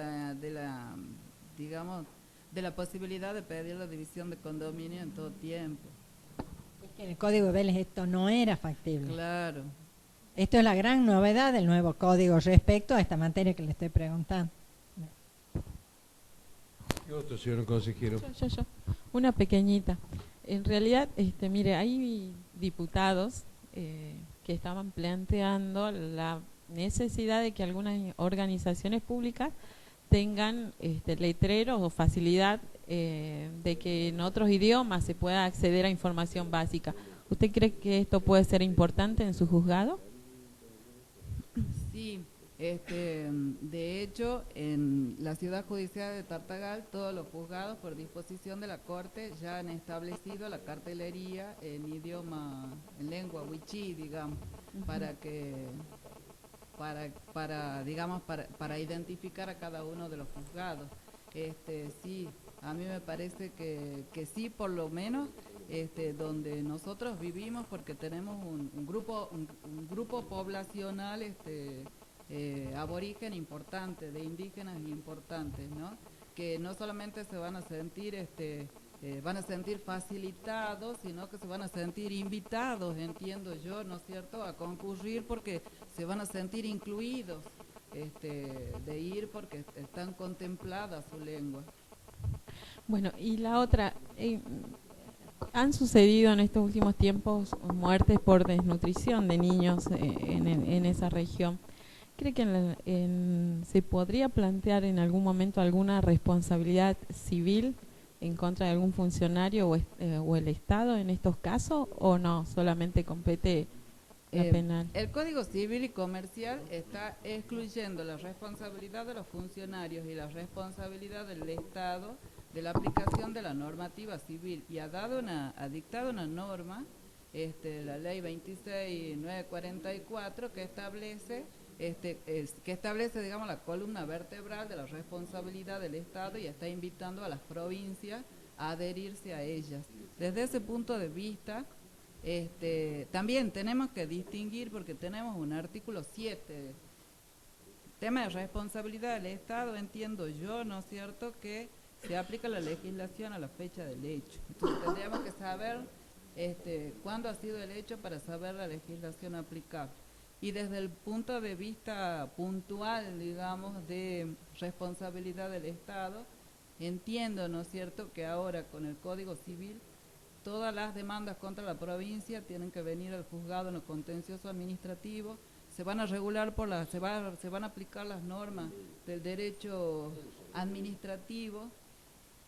la posibilidad de pedir la división de condominio en todo tiempo. Es que en el código de Vélez esto no era factible. Claro. Esto es la gran novedad del nuevo código respecto a esta materia que le estoy preguntando. ¿Qué otro, señor consejero? Yo. Una pequeñita. En realidad, mire, hay diputados que estaban planteando la necesidad de que algunas organizaciones públicas tengan letreros o facilidad de que en otros idiomas se pueda acceder a información básica. ¿Usted cree que esto puede ser importante en su juzgado? Sí, de hecho, en la ciudad judicial de Tartagal, todos los juzgados, por disposición de la Corte, ya han establecido la cartelería en lengua wichí, digamos, para identificar a cada uno de los juzgados. Sí, a mí me parece que sí, por lo menos donde nosotros vivimos, porque tenemos un grupo poblacional aborigen importante, de indígenas importantes, ¿no? que no solamente se van a sentir facilitados, sino que se van a sentir invitados, entiendo yo, ¿no es cierto?, a concurrir porque se van a sentir incluidos de ir porque están contempladas su lengua. Bueno, y la otra, han sucedido en estos últimos tiempos muertes por desnutrición de niños en esa región. ¿Cree que se podría plantear en algún momento alguna responsabilidad civil en contra de algún funcionario o el Estado en estos casos, o no, solamente compete la penal? El Código Civil y Comercial está excluyendo la responsabilidad de los funcionarios y la responsabilidad del Estado de la aplicación de la normativa civil, y ha dictado una norma, la ley 26.944, que establece, digamos, la columna vertebral de la responsabilidad del Estado, y está invitando a las provincias a adherirse a ellas. Desde ese punto de vista, también tenemos que distinguir, porque tenemos un artículo 7, tema de responsabilidad del Estado, entiendo yo, ¿no es cierto?, que se aplica la legislación a la fecha del hecho. Entonces tendríamos que saber cuándo ha sido el hecho para saber la legislación aplicable. Y desde el punto de vista puntual, digamos, de responsabilidad del Estado, entiendo, ¿no es cierto?, que ahora con el Código Civil todas las demandas contra la provincia tienen que venir al juzgado en lo contencioso administrativo, se van a regular se van a aplicar las normas del derecho administrativo,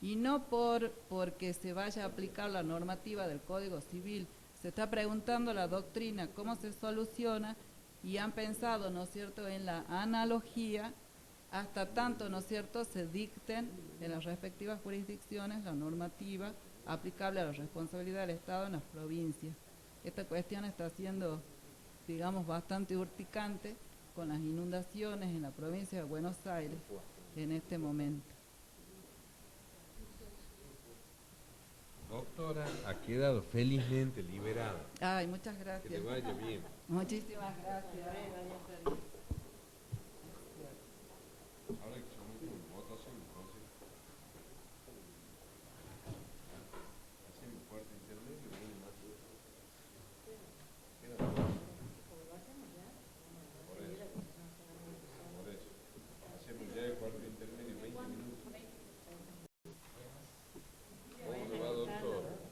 y no porque se vaya a aplicar la normativa del Código Civil. Se está preguntando la doctrina cómo se soluciona, y han pensado, ¿no es cierto?, en la analogía, hasta tanto, ¿no es cierto?, se dicten en las respectivas jurisdicciones la normativa aplicable a la responsabilidad del Estado en las provincias. Esta cuestión está siendo, digamos, bastante urticante con las inundaciones en la provincia de Buenos Aires en este momento. Doctora, ha quedado felizmente liberada. Ay, muchas gracias. Que le vaya bien. Muchísimas gracias. Ahora que somos con votación, entonces, hacemos cuarto intermedio y viene más. Queda por eso. Hacemos ya el cuarto intermedio, 20 minutos. ¿Cómo le va, doctor?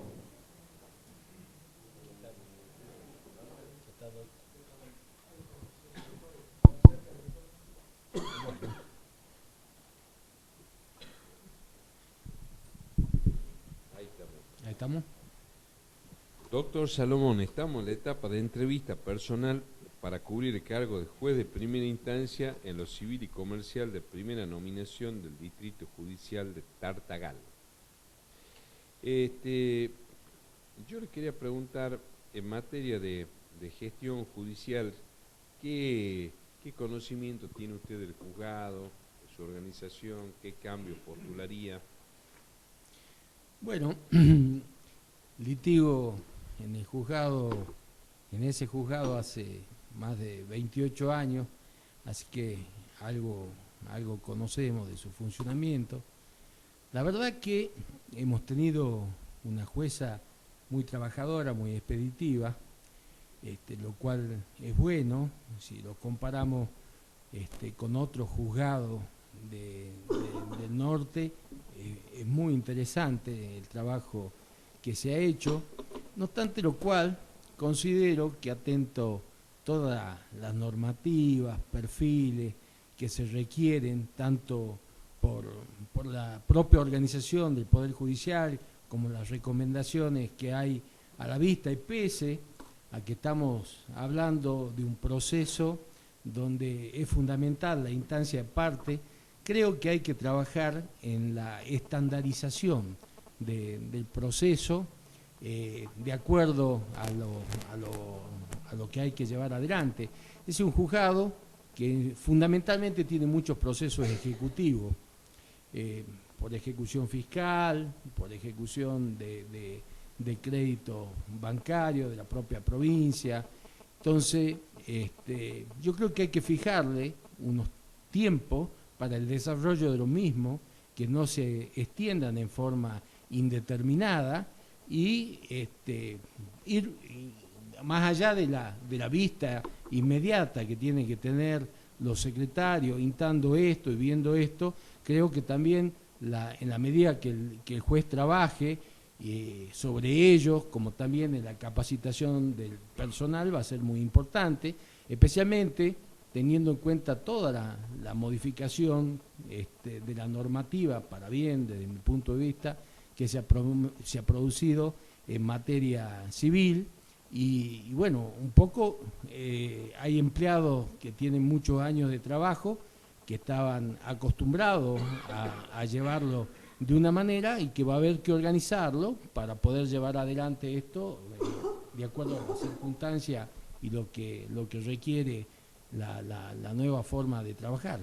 Ahí estamos. Doctor Salomón, estamos en la etapa de entrevista personal para cubrir el cargo de juez de primera instancia en lo civil y comercial de primera nominación del Distrito Judicial de Tartagal. Yo le quería preguntar, en materia de gestión judicial, ¿qué conocimiento tiene usted del juzgado, de su organización? ¿Qué cambio postularía? Bueno, litigo en ese juzgado hace más de 28 años, así que algo conocemos de su funcionamiento. La verdad que hemos tenido una jueza muy trabajadora, muy expeditiva, lo cual es bueno si lo comparamos con otros juzgados del norte. Es muy interesante el trabajo que se ha hecho, no obstante lo cual considero que atento todas las normativas, perfiles que se requieren tanto por la propia organización del Poder Judicial como las recomendaciones que hay a la vista, y pese a que estamos hablando de un proceso donde es fundamental la instancia de parte, creo que hay que trabajar en la estandarización del proceso de acuerdo a lo que hay que llevar adelante. Es un juzgado que fundamentalmente tiene muchos procesos ejecutivos, por ejecución fiscal, por ejecución de crédito bancario de la propia provincia. Entonces, yo creo que hay que fijarle unos tiempos para el desarrollo de lo mismo, que no se extiendan en forma indeterminada y ir más allá de la vista inmediata que tienen que tener los secretarios instando esto y viendo esto. Creo que también en la medida que el juez trabaje sobre ellos, como también en la capacitación del personal, va a ser muy importante, especialmente teniendo en cuenta toda la modificación de la normativa, para bien, desde mi punto de vista, que se ha producido en materia civil. Y bueno, un poco hay empleados que tienen muchos años de trabajo, que estaban acostumbrados a llevarlo de una manera y que va a haber que organizarlo para poder llevar adelante esto de acuerdo a las circunstancias y lo que requiere la nueva forma de trabajar.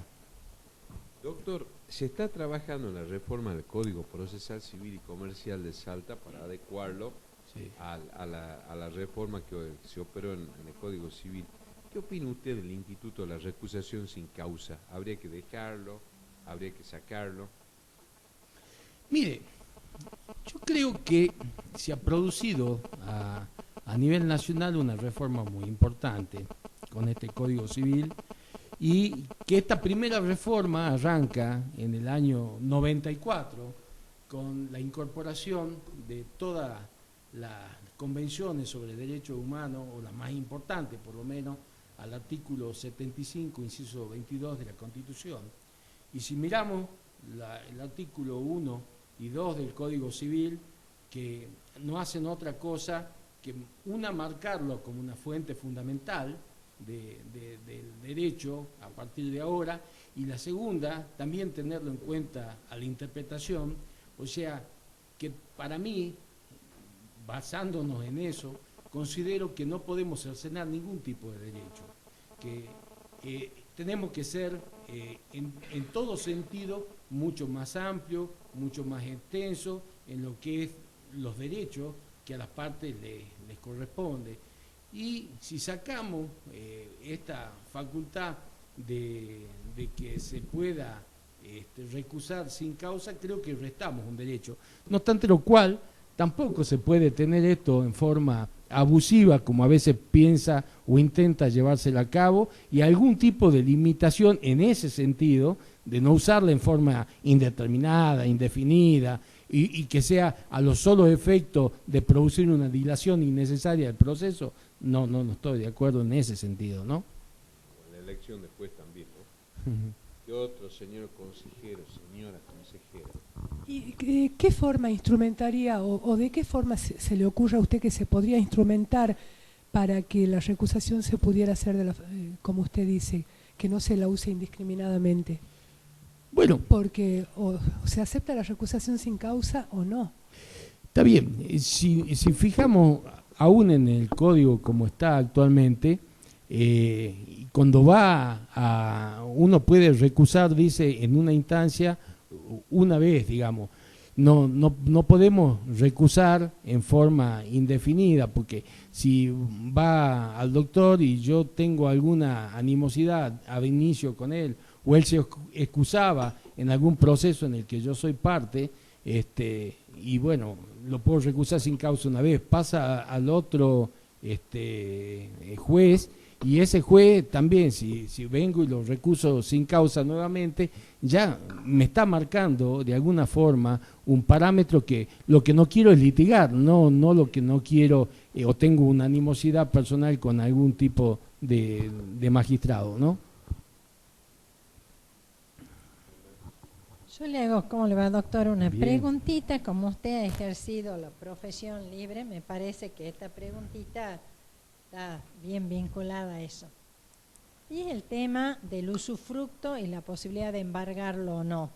Doctor, se está trabajando en la reforma del Código Procesal Civil y Comercial de Salta para adecuarlo a la reforma que se operó en el Código Civil. ¿Qué opina usted del instituto de la recusación sin causa? ¿Habría que dejarlo? ¿Habría que sacarlo? Mire, yo creo que se ha producido a nivel nacional una reforma muy importante con este Código Civil, y que esta primera reforma arranca en el año 94 con la incorporación de todas las convenciones sobre derechos humanos, o la más importante por lo menos, al artículo 75, inciso 22 de la Constitución. Y si miramos el artículo 1 y 2 del Código Civil, que no hacen otra cosa que marcarlo como una fuente fundamental del derecho a partir de ahora, y la segunda, también tenerlo en cuenta a la interpretación. O sea, que para mí, basándonos en eso, considero que no podemos cercenar ningún tipo de derecho, que tenemos que ser en todo sentido mucho más amplio, mucho más extenso en lo que es los derechos que a las partes les corresponde. Y si sacamos esta facultad de que se pueda recusar sin causa, creo que restamos un derecho. No obstante lo cual, tampoco se puede tener esto en forma abusiva, como a veces piensa o intenta llevársela a cabo, y algún tipo de limitación en ese sentido, de no usarla en forma indeterminada, indefinida, y que sea a los solos efectos de producir una dilación innecesaria del proceso. No estoy de acuerdo en ese sentido, ¿no? La elección después también, ¿no? ¿Qué otro, señor consejero, señora consejera? ¿Y qué forma instrumentaría o de qué forma se le ocurre a usted que se podría instrumentar para que la recusación se pudiera hacer, como usted dice, que no se la use indiscriminadamente? Bueno, porque o se acepta la recusación sin causa o no. Está bien, si fijamos aún en el código como está actualmente, cuando uno puede recusar, dice, en una instancia una vez, digamos. No podemos recusar en forma indefinida, porque si va al doctor y yo tengo alguna animosidad a inicio con él, o él se excusaba en algún proceso en el que yo soy parte, y bueno, lo puedo recusar sin causa una vez, pasa al otro juez, y ese juez también, si vengo y lo recuso sin causa nuevamente, ya me está marcando de alguna forma un parámetro que lo que no quiero es litigar, no lo que no quiero, o tengo una animosidad personal con algún tipo de magistrado, ¿no? Yo le hago, ¿cómo le va, doctor? Una Bien. preguntita. Como usted ha ejercido la profesión libre, me parece que esta preguntita está bien vinculada a eso. Y es el tema del usufructo y la posibilidad de embargarlo o no.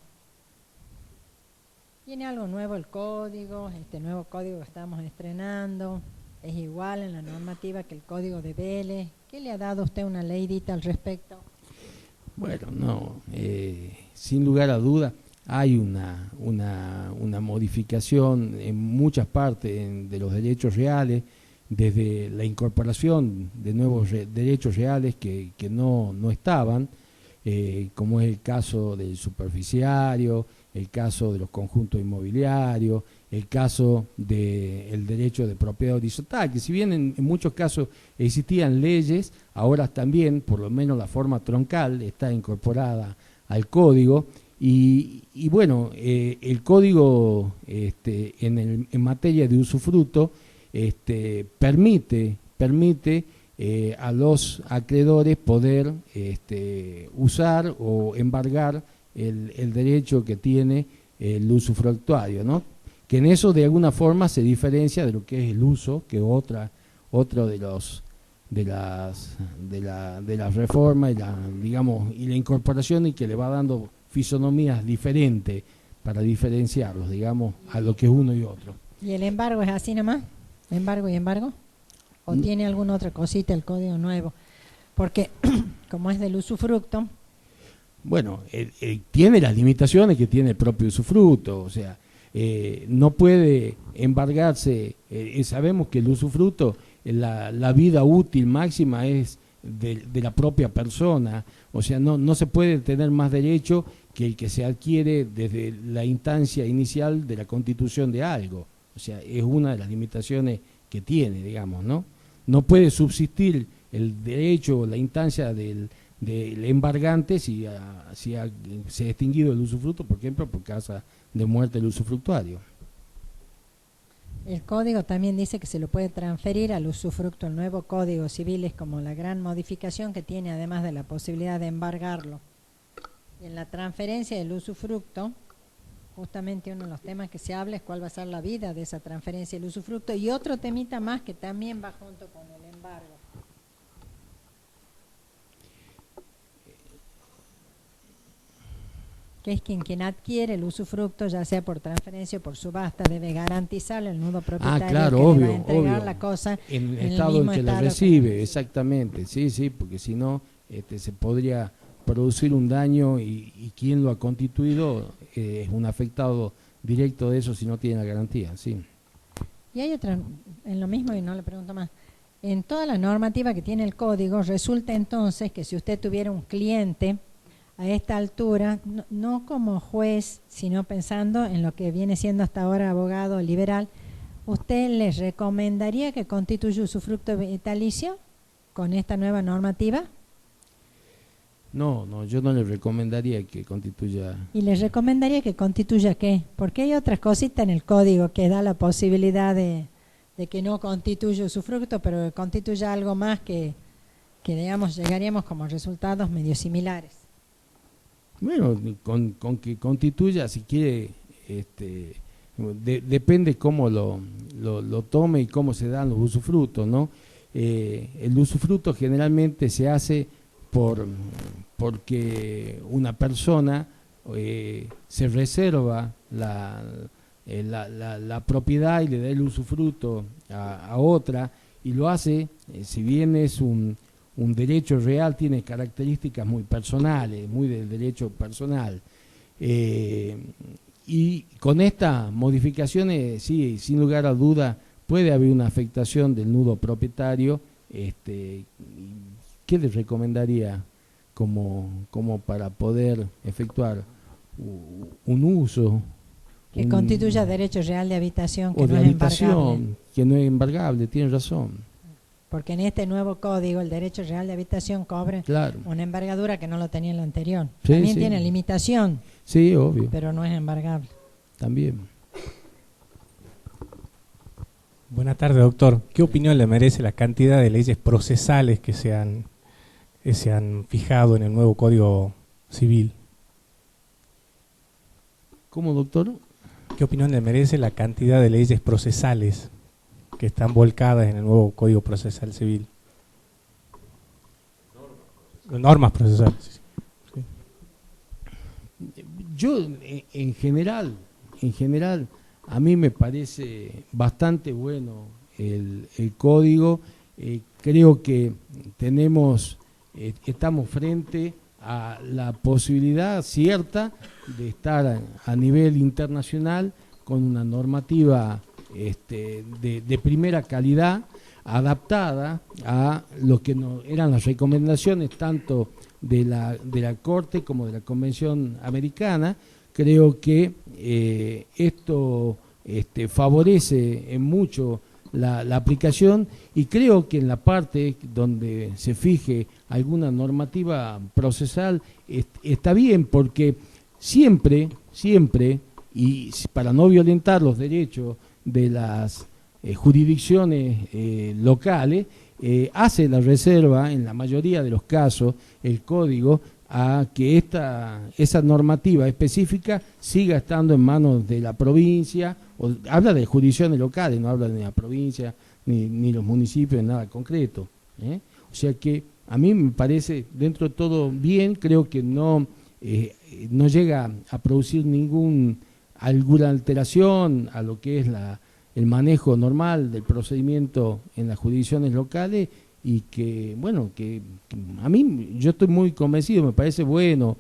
Tiene algo nuevo el código, este nuevo código que estamos estrenando, es igual en la normativa que el código de Vélez. ¿Qué le ha dado usted una leidita al respecto? Bueno, no, sin lugar a duda hay una modificación en muchas partes de los derechos reales, desde la incorporación de nuevos derechos reales que no estaban, como es el caso del superficiario, el caso de los conjuntos inmobiliarios, el caso del derecho de propiedad horizontal, que si bien en muchos casos existían leyes, ahora también, por lo menos la forma troncal, está incorporada al código. Y bueno, el código en materia de usufructo permite a los acreedores poder usar o embargar el derecho que tiene el usufructuario, ¿no? Que en eso de alguna forma se diferencia de lo que es el uso, que otro de las reformas y la incorporación, y que le va dando fisonomías diferentes para diferenciarlos, digamos, a lo que es uno y otro. ¿Y el embargo es así nomás? ¿Embargo y embargo? ¿O tiene alguna otra cosita el código nuevo? Porque como es del usufructo... Bueno, tiene las limitaciones que tiene el propio usufructo, o sea, no puede embargarse, sabemos que el usufructo, la vida útil máxima es de la propia persona, o sea, no se puede tener más derecho que el que se adquiere desde la instancia inicial de la constitución de algo, o sea, es una de las limitaciones que tiene, digamos, ¿no? No puede subsistir el derecho o la instancia del embargante si se ha extinguido el usufructo, por ejemplo, por causa de muerte del usufructuario. El código también dice que se lo puede transferir al usufructo. El nuevo código civil es como la gran modificación que tiene, además de la posibilidad de embargarlo. Y en la transferencia del usufructo, justamente uno de los temas que se habla es cuál va a ser la vida de esa transferencia del usufructo, y otro temita más que también va junto con el embargo. Que es quien adquiere el usufructo, ya sea por transferencia o por subasta, debe garantizarle el nudo propietario claro, que obvio, le va a entregar obvio. la cosa en el el estado en mismo que la estado recibe, exactamente, sí, porque si no se podría producir un daño y quien lo ha constituido es un afectado directo de eso si no tiene la garantía, sí. Y hay otra, en lo mismo, y no le pregunto más, en toda la normativa que tiene el código, resulta entonces que si usted tuviera un cliente a esta altura, no como juez, sino pensando en lo que viene siendo hasta ahora abogado liberal, ¿usted les recomendaría que constituya usufructo vitalicio con esta nueva normativa? No, yo no le recomendaría que constituya. ¿Y les recomendaría que constituya qué? Porque hay otras cositas en el código que da la posibilidad de que no constituya usufructo, pero que constituya algo más que digamos, llegaríamos como resultados medio similares. Bueno, con que constituya, si quiere, depende cómo lo tome y cómo se dan los usufructos, ¿no? El usufructo generalmente se hace porque una persona se reserva la propiedad y le da el usufructo a otra, y lo hace, si bien es un derecho real, tiene características muy personales, muy del derecho personal. Y con estas modificaciones, sí, sin lugar a duda, puede haber una afectación del nudo propietario. ¿Qué les recomendaría como para poder efectuar un uso? Que constituya derecho real de habitación, que o no de es habitación, embargable. que no es embargable, tienen razón. Porque en este nuevo código el derecho real de habitación cobra una embargadura que no lo tenía en lo anterior. Sí, También sí. tiene limitación, Sí, obvio. pero no es embargable. También. Buenas tardes, doctor. ¿Qué opinión le merece la cantidad de leyes procesales que se han fijado en el nuevo Código Civil? ¿Cómo, doctor? ¿Qué opinión le merece la cantidad de leyes procesales que están volcadas en el nuevo Código Procesal Civil? Normas procesales. Sí. Yo, en general, a mí me parece bastante bueno el código. Creo que estamos frente a la posibilidad cierta de estar a nivel internacional con una normativa de primera calidad, adaptada a lo que eran las recomendaciones tanto de la Corte como de la Convención Americana, creo que esto favorece en mucho la aplicación, y creo que en la parte donde se fije alguna normativa procesal está bien, porque siempre, y para no violentar los derechos de las jurisdicciones locales, hace la reserva, en la mayoría de los casos, el código, a que esa normativa específica siga estando en manos de la provincia. Habla de jurisdicciones locales, no habla de la provincia ni los municipios, nada concreto. O sea que a mí me parece, dentro de todo, bien. Creo que no llega a producir alguna alteración a lo que es el manejo normal del procedimiento en las jurisdicciones locales, y que, bueno, que a mí, yo estoy muy convencido, me parece bueno.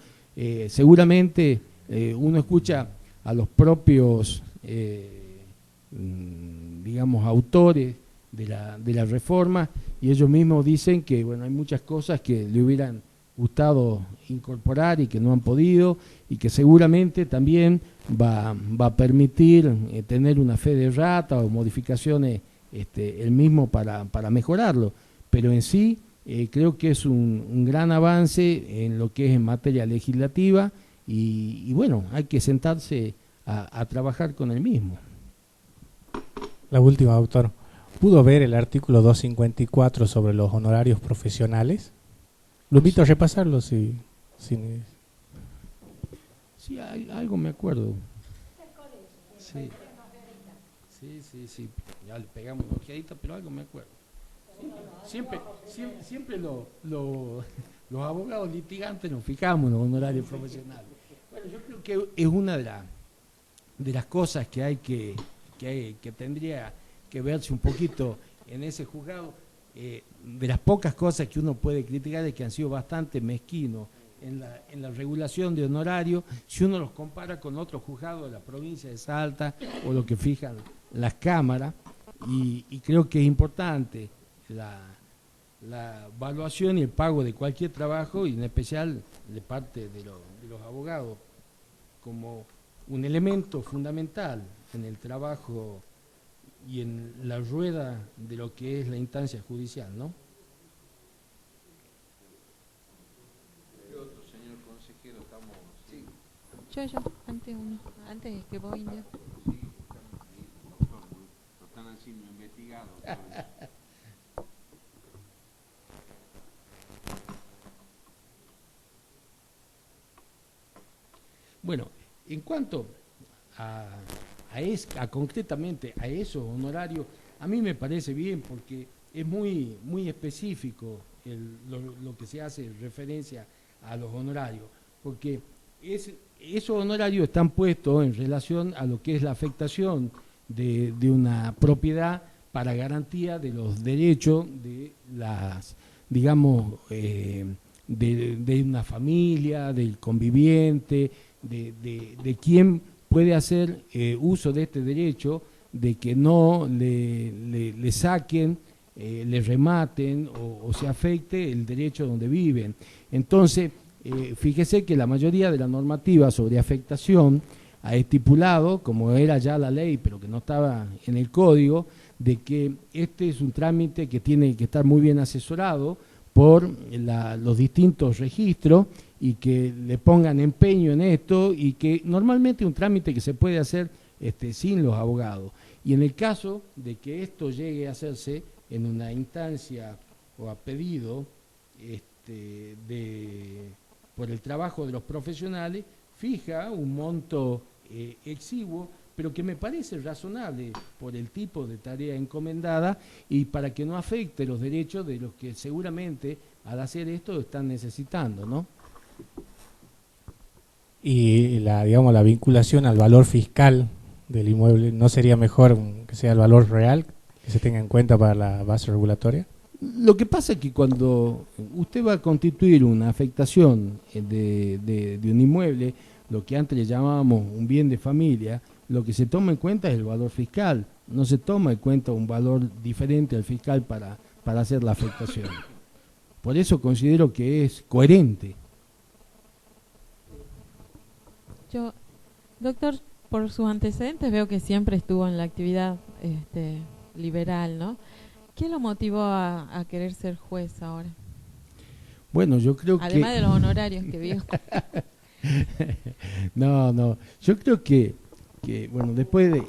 Seguramente uno escucha a los propios, digamos, autores de la reforma, y ellos mismos dicen que, bueno, hay muchas cosas que le hubieran gustado incorporar y que no han podido, y que seguramente también va a permitir tener una fe de rata o modificaciones el mismo para mejorarlo. Pero en sí creo que es un gran avance en lo que es en materia legislativa, y bueno, hay que sentarse a trabajar con el mismo. La última, doctor. ¿Pudo ver el artículo 254 sobre los honorarios profesionales? Lo invito a repasarlo si Sí, algo me acuerdo. Sí, ya le pegamos una ojeadita, pero algo me acuerdo. Siempre los abogados litigantes nos fijamos en los honorarios profesionales. Bueno, yo creo que es una de las cosas que tendría que verse un poquito en ese juzgado. De las pocas cosas que uno puede criticar es que han sido bastante mezquinos en la regulación de honorarios, si uno los compara con otros juzgados de la provincia de Salta o lo que fijan las cámaras, y creo que es importante la evaluación y el pago de cualquier trabajo, y en especial de parte de los abogados, como un elemento fundamental en el trabajo y en la rueda de lo que es la instancia judicial, ¿no? ¿Qué otro, señor consejero? Estamos... Sí. Antes que voy, India. Sí, lo están haciendo investigado. Bueno, en cuanto concretamente a esos honorarios, a mí me parece bien, porque es muy específico lo que se hace referencia a los honorarios, porque esos honorarios están puestos en relación a lo que es la afectación de una propiedad para garantía de los derechos de las, digamos, de una familia, del conviviente, de quien puede hacer uso de este derecho, de que no le saquen, le rematen o se afecte el derecho donde viven. Entonces, fíjese que la mayoría de la normativa sobre afectación ha estipulado, como era ya la ley, pero que no estaba en el código, de que este es un trámite que tiene que estar muy bien asesorado por los distintos registros, y que le pongan empeño en esto, y que normalmente es un trámite que se puede hacer sin los abogados. Y en el caso de que esto llegue a hacerse en una instancia o a pedido por el trabajo de los profesionales, fija un monto exiguo, pero que me parece razonable por el tipo de tarea encomendada, y para que no afecte los derechos de los que seguramente al hacer esto están necesitando, ¿no? Y la vinculación al valor fiscal del inmueble, ¿no sería mejor que sea el valor real, que se tenga en cuenta para la base regulatoria? Lo que pasa es que cuando usted va a constituir una afectación de un inmueble, lo que antes le llamábamos un bien de familia, lo que se toma en cuenta es el valor fiscal, no se toma en cuenta un valor diferente al fiscal para hacer la afectación. Por eso considero que es coherente. Yo Doctor, por sus antecedentes veo que siempre estuvo en la actividad liberal, ¿no? ¿Qué lo motivó a querer ser juez ahora? Bueno, yo creo Además de los honorarios que vio. No, yo creo que bueno, después de...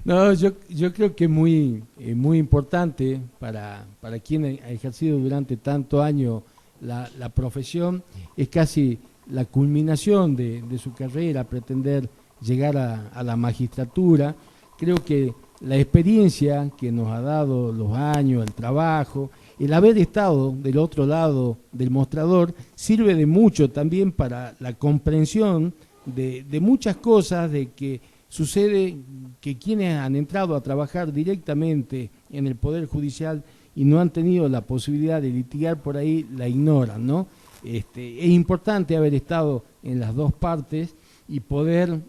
No, yo creo que es muy importante para quien ha ejercido durante tanto año la profesión, es casi la culminación de su carrera, pretender llegar a la magistratura. Creo que la experiencia que nos ha dado los años, el trabajo, el haber estado del otro lado del mostrador, sirve de mucho también para la comprensión de muchas cosas, de que sucede que quienes han entrado a trabajar directamente en el Poder Judicial y no han tenido la posibilidad de litigar por ahí, la ignoran, ¿no? Es importante haber estado en las dos partes y poder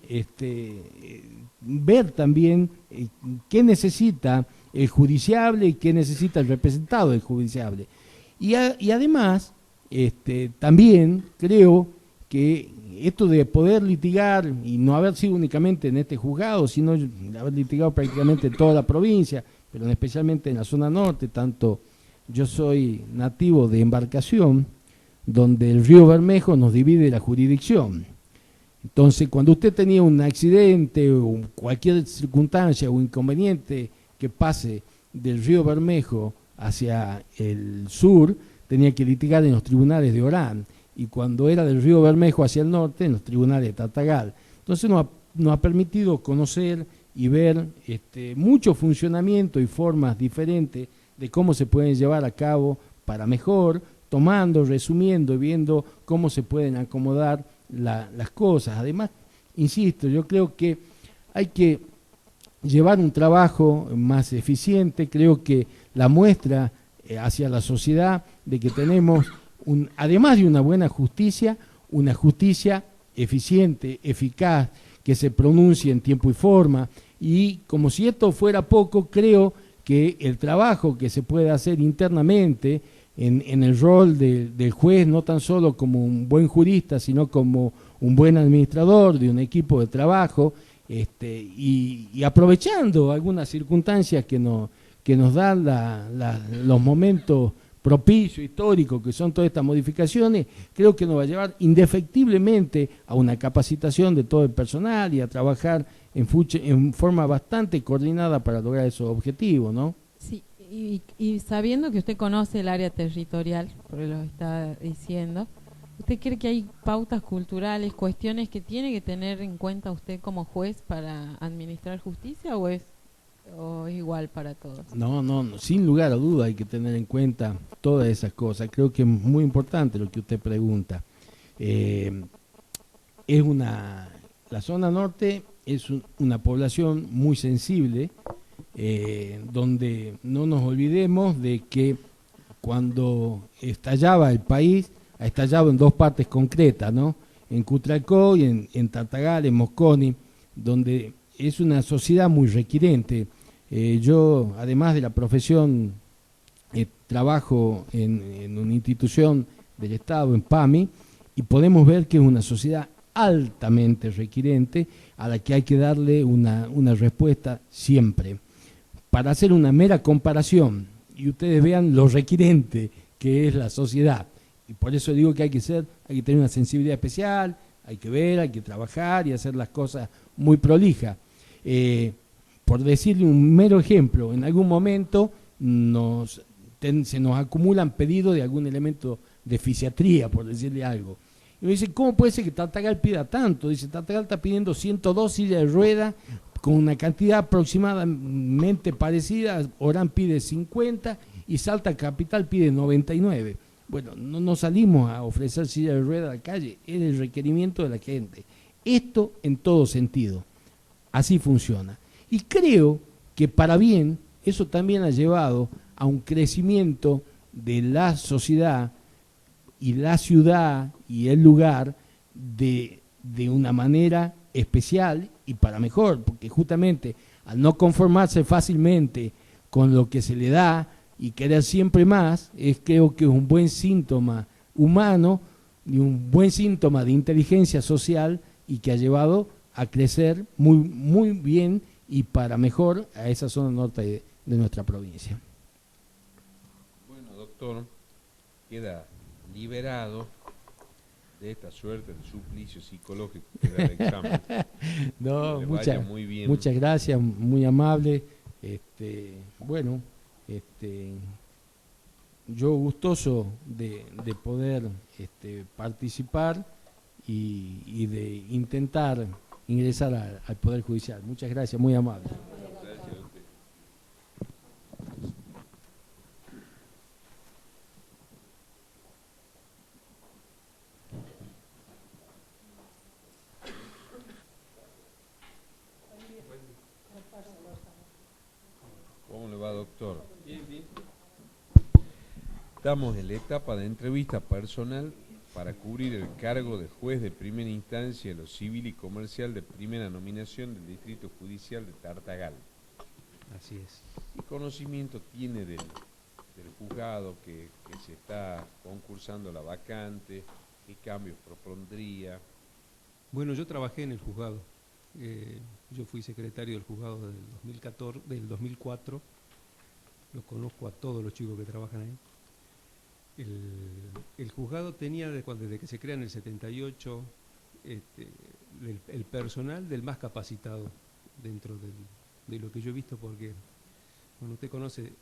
ver también qué necesita el judiciable y qué necesita el representado del judiciable. Y además, también creo que esto de poder litigar y no haber sido únicamente en este juzgado, sino haber litigado prácticamente en toda la provincia, pero especialmente en la zona norte, tanto yo soy nativo de Embarcación, donde el río Bermejo nos divide la jurisdicción. Entonces, cuando usted tenía un accidente o cualquier circunstancia o inconveniente que pase del río Bermejo hacia el sur, tenía que litigar en los tribunales de Orán, y cuando era del río Bermejo hacia el norte, en los tribunales de Tartagal. Entonces nos ha permitido conocer y ver mucho funcionamiento y formas diferentes de cómo se pueden llevar a cabo para mejor, tomando, resumiendo y viendo cómo se pueden acomodar las cosas. Además, insisto, yo creo que hay que llevar un trabajo más eficiente. Creo que la muestra hacia la sociedad de que tenemos, además de una buena justicia, una justicia eficiente, eficaz, que se pronuncie en tiempo y forma. Y como si esto fuera poco, creo que el trabajo que se puede hacer internamente en el rol del juez, no tan solo como un buen jurista, sino como un buen administrador de un equipo de trabajo, y aprovechando algunas circunstancias que nos dan los momentos propicios, históricos, que son todas estas modificaciones, creo que nos va a llevar indefectiblemente a una capacitación de todo el personal y a trabajar en forma bastante coordinada para lograr esos objetivos, ¿no? Sí, y sabiendo que usted conoce el área territorial, porque lo está diciendo, ¿usted cree que hay pautas culturales, cuestiones que tiene que tener en cuenta usted como juez para administrar justicia, o es igual para todos? No, sin lugar a duda hay que tener en cuenta todas esas cosas. Creo que es muy importante lo que usted pregunta. La zona norte es una población muy sensible, donde no nos olvidemos de que cuando estallaba el país, ha estallado en dos partes concretas, ¿no? En Cutralcó y en Tartagal, en Mosconi, donde es una sociedad muy requiriente. Yo, además de la profesión, trabajo en una institución del Estado, en PAMI, y podemos ver que es una sociedad altamente requiriente a la que hay que darle una respuesta siempre. Para hacer una mera comparación, y ustedes vean lo requiriente que es la sociedad, y por eso digo que hay que tener una sensibilidad especial, hay que ver, hay que trabajar y hacer las cosas muy prolijas. Por decirle un mero ejemplo, en algún momento se nos acumulan pedidos de algún elemento de fisiatría, por decirle algo. Y me dice, ¿cómo puede ser que Tartagal pida tanto? Dice, Tartagal está pidiendo 102 sillas de rueda con una cantidad aproximadamente parecida. Orán pide 50 y Salta Capital pide 99. Bueno, no salimos a ofrecer sillas de rueda a la calle, es el requerimiento de la gente. Esto en todo sentido. Así funciona. Y creo que para bien eso también ha llevado a un crecimiento de la sociedad y la ciudad y el lugar de una manera especial y para mejor, porque justamente al no conformarse fácilmente con lo que se le da y querer siempre más, creo que es un buen síntoma humano un buen síntoma de inteligencia social y que ha llevado a crecer muy bien y para mejor a esa zona norte de nuestra provincia. Bueno, doctor, queda liberado de esta suerte de suplicio psicológico que da el examen. No, que le vaya muy bien. muchas gracias, muy amable. Bueno, yo gustoso de poder participar y de intentar ingresar al Poder Judicial. Muchas gracias, muy amable. Gracias a usted. ¿Cómo le va, doctor? Bien, bien. Estamos en la etapa de entrevista personal para cubrir el cargo de juez de primera instancia en lo civil y comercial de primera nominación del Distrito Judicial de Tartagal. Así es. ¿Qué conocimiento tiene del juzgado que se está concursando la vacante? ¿Qué cambios propondría? Bueno, yo trabajé en el juzgado. Yo fui secretario del juzgado del 2004. Los conozco a todos los chicos que trabajan ahí. El juzgado tenía, desde que se crea en el 78, el personal del más capacitado dentro de lo que yo he visto, porque, bueno, usted conoce,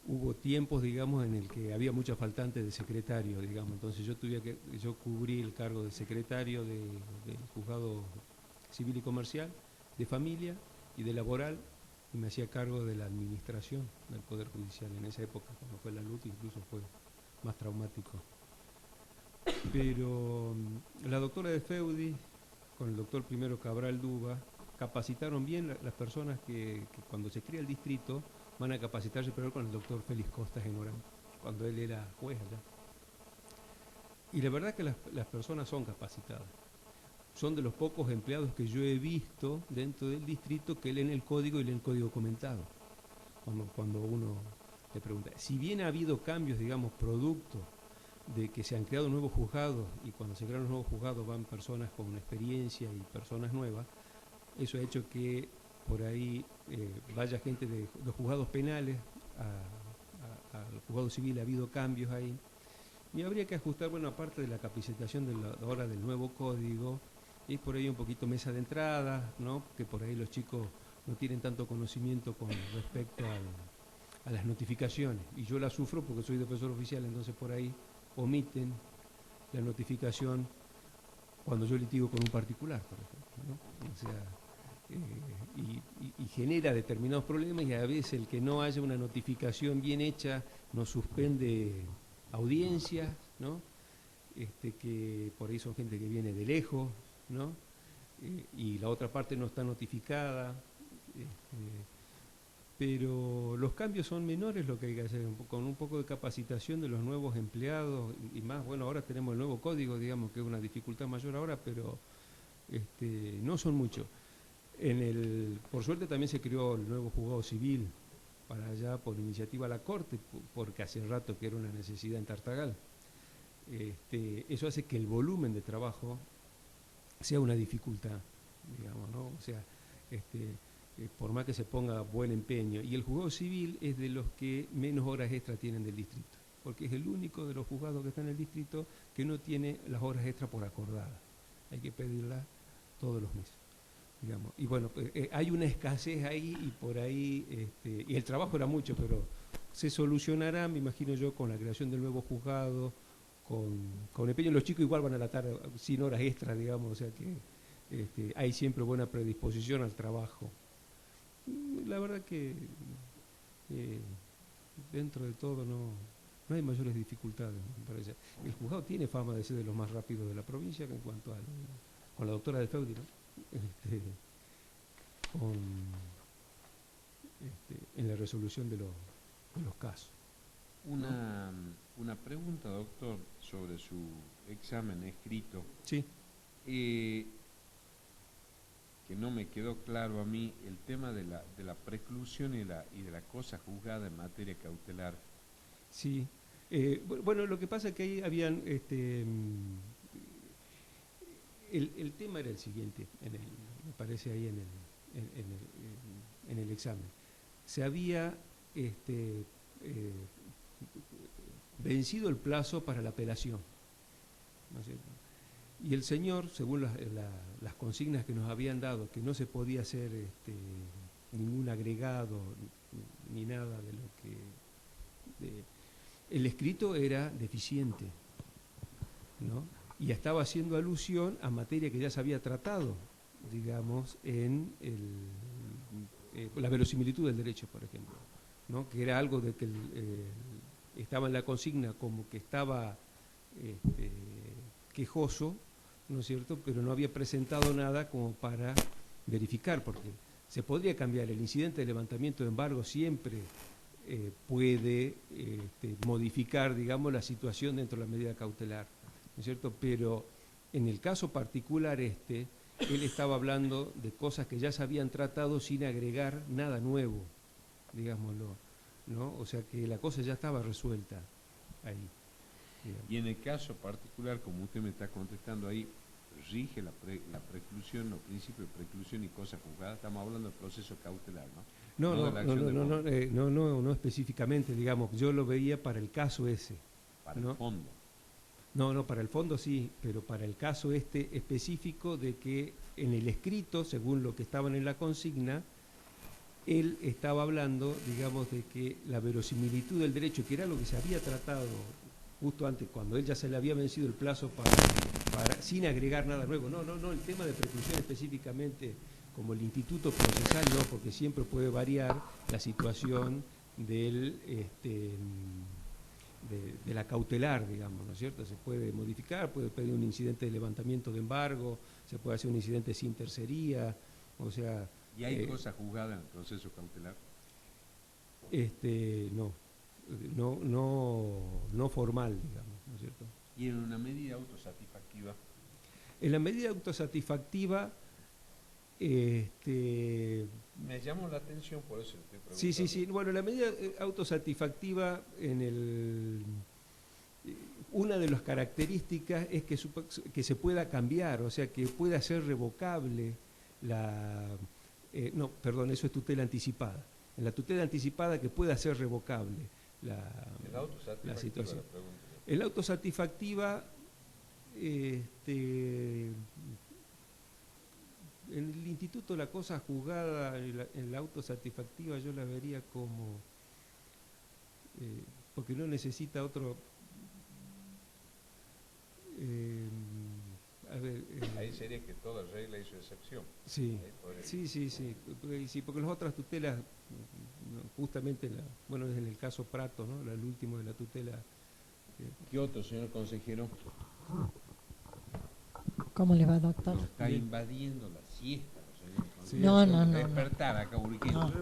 hubo tiempos, digamos, en el que había muchas faltantes de secretario, digamos, entonces yo cubrí el cargo de secretario del juzgado civil y comercial, de familia y de laboral, y me hacía cargo de la administración del Poder Judicial en esa época, cuando fue la lucha, incluso fue más traumático. Pero la doctora de Feudi, con el doctor primero Cabral Duba, capacitaron bien las personas que cuando se crea el distrito van a capacitarse, pero con el doctor Félix Costas en Orán, cuando él era juez allá. Y la verdad que las personas son capacitadas. Son de los pocos empleados que yo he visto dentro del distrito que leen el código y leen el código comentado. Cuando uno le pregunta, si bien ha habido cambios, digamos, producto de que se han creado nuevos juzgados, y cuando se crean los nuevos juzgados van personas con experiencia y personas nuevas, eso ha hecho que por ahí vaya gente de los juzgados penales al juzgado civil. Ha habido cambios ahí. Y habría que ajustar, bueno, aparte de la capacitación ahora del nuevo código, y por ahí un poquito mesa de entrada, ¿no? Que por ahí los chicos no tienen tanto conocimiento con respecto a las notificaciones. Y yo la sufro porque soy defensor oficial, entonces por ahí omiten la notificación cuando yo litigo con un particular, por ejemplo, ¿no? O sea, y genera determinados problemas, y a veces el que no haya una notificación bien hecha nos suspende audiencias, ¿no? Que por ahí son gente que viene de lejos, ¿no? Y la otra parte no está notificada, pero los cambios son menores. Lo que hay que hacer con un poco de capacitación de los nuevos empleados y más. Bueno, ahora tenemos el nuevo código, digamos que es una dificultad mayor ahora, pero no son muchos. Por suerte también se creó el nuevo juzgado civil para allá por iniciativa de la Corte, porque hace rato que era una necesidad en Tartagal. Eso hace que el volumen de trabajo sea una dificultad, digamos, ¿no? O sea, por más que se ponga buen empeño. Y el juzgado civil es de los que menos horas extras tienen del distrito, porque es el único de los juzgados que está en el distrito que no tiene las horas extras por acordada. Hay que pedirlas todos los meses, digamos. Y bueno, hay una escasez ahí, y por ahí, y el trabajo era mucho, pero se solucionará, me imagino yo, con la creación del nuevo juzgado, con empeño. Los chicos igual van a latar sin horas extras, digamos, o sea que hay siempre buena predisposición al trabajo. La verdad que dentro de todo no hay mayores dificultades, me parece. El juzgado tiene fama de ser de los más rápidos de la provincia en cuanto a con la doctora de Feudi, ¿no? En la resolución de los casos. Una pregunta, doctor, sobre su examen escrito. Sí. Que no me quedó claro a mí el tema de la preclusión y de la cosa juzgada en materia cautelar. Sí, Bueno, lo que pasa es que ahí habían, el tema era el siguiente, me parece ahí en el examen. Se había vencido el plazo para la apelación, ¿no es cierto? Y el señor, según las consignas que nos habían dado, que no se podía hacer ningún agregado ni nada de lo que... el escrito era deficiente, ¿no? Y estaba haciendo alusión a materia que ya se había tratado, digamos, en la verosimilitud del derecho, por ejemplo, ¿no? Que era algo de que estaba en la consigna como que estaba quejoso, ¿no es cierto?, pero no había presentado nada como para verificar, porque se podría cambiar. El incidente de levantamiento de embargo siempre puede modificar, digamos, la situación dentro de la medida cautelar, ¿no es cierto? Pero en el caso particular él estaba hablando de cosas que ya se habían tratado sin agregar nada nuevo, digámoslo, ¿no? O sea que la cosa ya estaba resuelta ahí. Digamos. Y en el caso particular, como usted me está contestando ahí, rige la preclusión, los principios de preclusión y cosas juzgadas. Estamos hablando del proceso cautelar, ¿no? No específicamente, digamos. Yo lo veía para el caso ese. Para el fondo. No, para el fondo sí, pero para el caso específico de que en el escrito, según lo que estaban en la consigna, él estaba hablando, digamos, de que la verosimilitud del derecho, que era lo que se había tratado justo antes, cuando él ya se le había vencido el plazo para sin agregar nada nuevo. No, el tema de preclusión específicamente, como el instituto procesal, no, porque siempre puede variar la situación de la cautelar, digamos, ¿no es cierto? Se puede modificar, puede pedir un incidente de levantamiento de embargo, se puede hacer un incidente sin tercería, o sea... ¿Y hay cosas juzgadas en el proceso cautelar? No formal, digamos, ¿no es cierto? ¿Y en una medida autosatisfactiva? En la medida autosatisfactiva, me llamó la atención, por eso estoy preguntando. Sí. Bueno, la medida autosatisfactiva, una de las características es que se pueda cambiar, o sea, que pueda ser revocable eso es tutela anticipada. En la tutela anticipada que pueda ser revocable la situación. En la autosatisfactiva, en el instituto la cosa juzgada en la autosatisfactiva yo la vería como porque no necesita otro ahí sería que toda regla hizo excepción. Sí, porque las otras tutelas justamente en el caso Prato, ¿no? El último de la tutela. ¿Qué otro, señor consejero? ¿Cómo le va, doctor? Está invadiendo la siesta, señor. No. Despertar acá, Uriquito.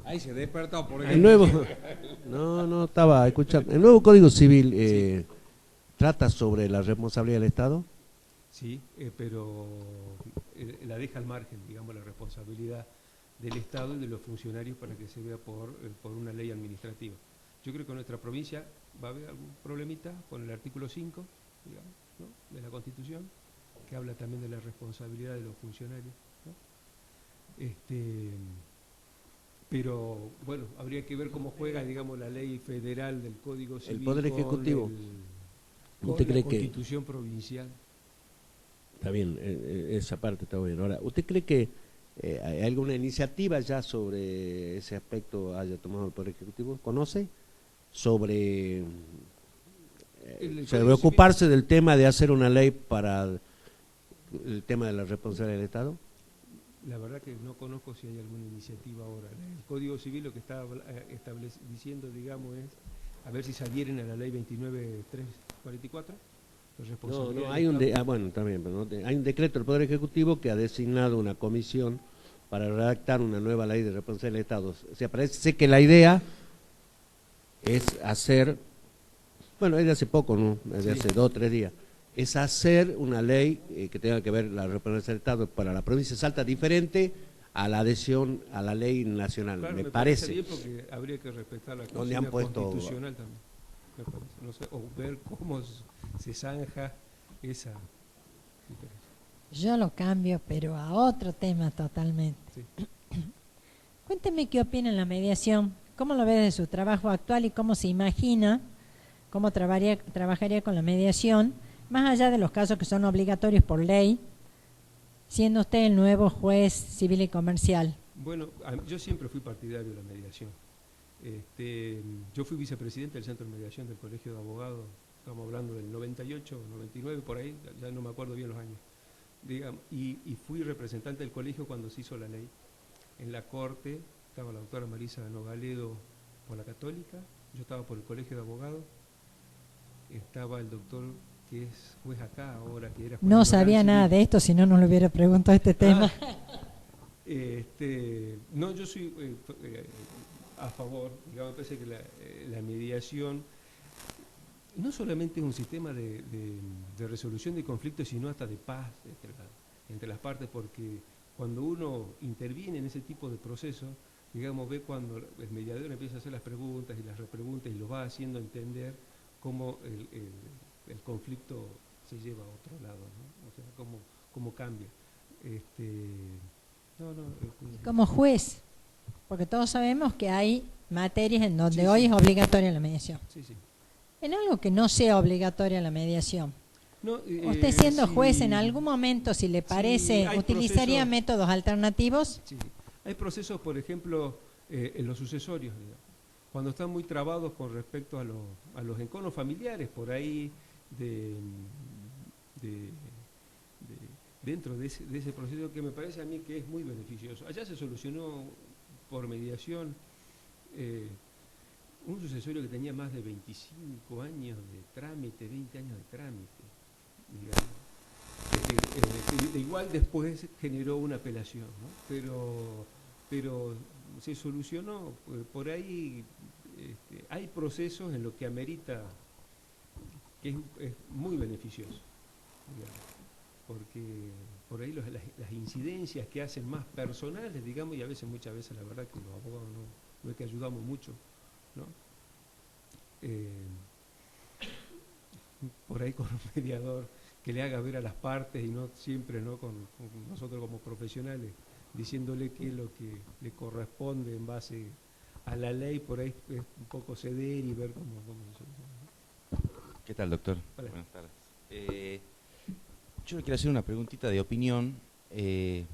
Ahí se despertó por el nuevo. No, estaba escuchando. El nuevo Código Civil trata sobre la responsabilidad del Estado. Sí, pero la deja al margen, digamos, la responsabilidad del Estado y de los funcionarios para que se vea por una ley administrativa. Yo creo que en nuestra provincia va a haber algún problemita con el artículo 5, digamos, ¿no?, de la Constitución, que habla también de la responsabilidad de los funcionarios, ¿no? Pero bueno, habría que ver cómo juega, digamos, la ley federal del Código Civil. El Poder Ejecutivo. ¿Usted cree que la Constitución provincial? Está bien, esa parte está bien. Ahora, ¿usted cree que hay alguna iniciativa ya sobre ese aspecto haya tomado el Poder Ejecutivo? ¿Conoce? Sobre ocuparse del tema de hacer una ley para el tema de la responsabilidad del Estado. La verdad que no conozco si hay alguna iniciativa ahora. El Código Civil lo que está estableciendo, digamos, es a ver si se adhieren a la ley 29.344. No, hay también, pero hay un decreto del Poder Ejecutivo que ha designado una comisión para redactar una nueva ley de responsabilidad del Estado. O sea, parece que la idea es hacer, es de hace poco, ¿no? Es de hace 2 o 3 días, es hacer una ley que tenga que ver la responsabilidad del Estado para la provincia de Salta diferente a la adhesión a la ley nacional, claro, me parece. Bien porque habría que respetar la constitucional también. me parece, no sé, o ver cómo se zanja esa diferencia. Yo lo cambio, pero a otro tema totalmente. Sí. Cuénteme qué opina en la mediación, cómo lo ve de su trabajo actual y cómo se imagina, cómo trabajaría con la mediación, más allá de los casos que son obligatorios por ley, siendo usted el nuevo juez civil y comercial. Bueno, yo siempre fui partidario de la mediación. Yo fui vicepresidente del Centro de Mediación del Colegio de Abogados, estamos hablando del 98, 99, por ahí, ya no me acuerdo bien los años. Digamos, y fui representante del colegio cuando se hizo la ley. En la corte estaba la doctora Marisa Nogaledo por la Católica, yo estaba por el Colegio de Abogados, estaba el doctor que es juez acá ahora, que era juez. No sabía nada de esto, si no, no le hubiera preguntado este tema. No, yo soy a favor, digamos, me parece que la mediación no solamente es un sistema de resolución de conflictos, sino hasta de paz entre las partes, porque cuando uno interviene en ese tipo de procesos, digamos, ve cuando el mediador empieza a hacer las preguntas y las repreguntas y lo va haciendo entender cómo el conflicto se lleva a otro lado, ¿no? O sea, cómo cambia. Como juez, porque todos sabemos que hay materias en donde Sí, hoy sí. es obligatoria la mediación. Sí, sí. En algo que no sea obligatoria la mediación, No, usted siendo sí, juez en algún momento, si le parece, hay ¿utilizaría procesos. métodos alternativos? Sí. Hay procesos, por ejemplo, en los sucesorios, digamos, cuando están muy trabados con respecto a los enconos familiares, por ahí dentro de ese proceso, que me parece a mí que es muy beneficioso. Allá se solucionó por mediación un sucesorio que tenía más de 25 años de trámite, 20 años de trámite, digamos. Igual después generó una apelación, ¿no? Pero se solucionó. Por ahí hay procesos en los que amerita, que es muy beneficioso, digamos, porque por ahí las incidencias que hacen más personales, digamos, y muchas veces la verdad que los abogados no es que ayudamos mucho, ¿no? Por ahí con un mediador que le haga ver a las partes y no siempre, ¿no?, con nosotros como profesionales, diciéndole qué es lo que le corresponde en base a la ley, por ahí es un poco ceder y ver cómo se soluciona. ¿Qué tal, doctor? Hola. Buenas tardes. Yo le quiero hacer una preguntita de opinión. En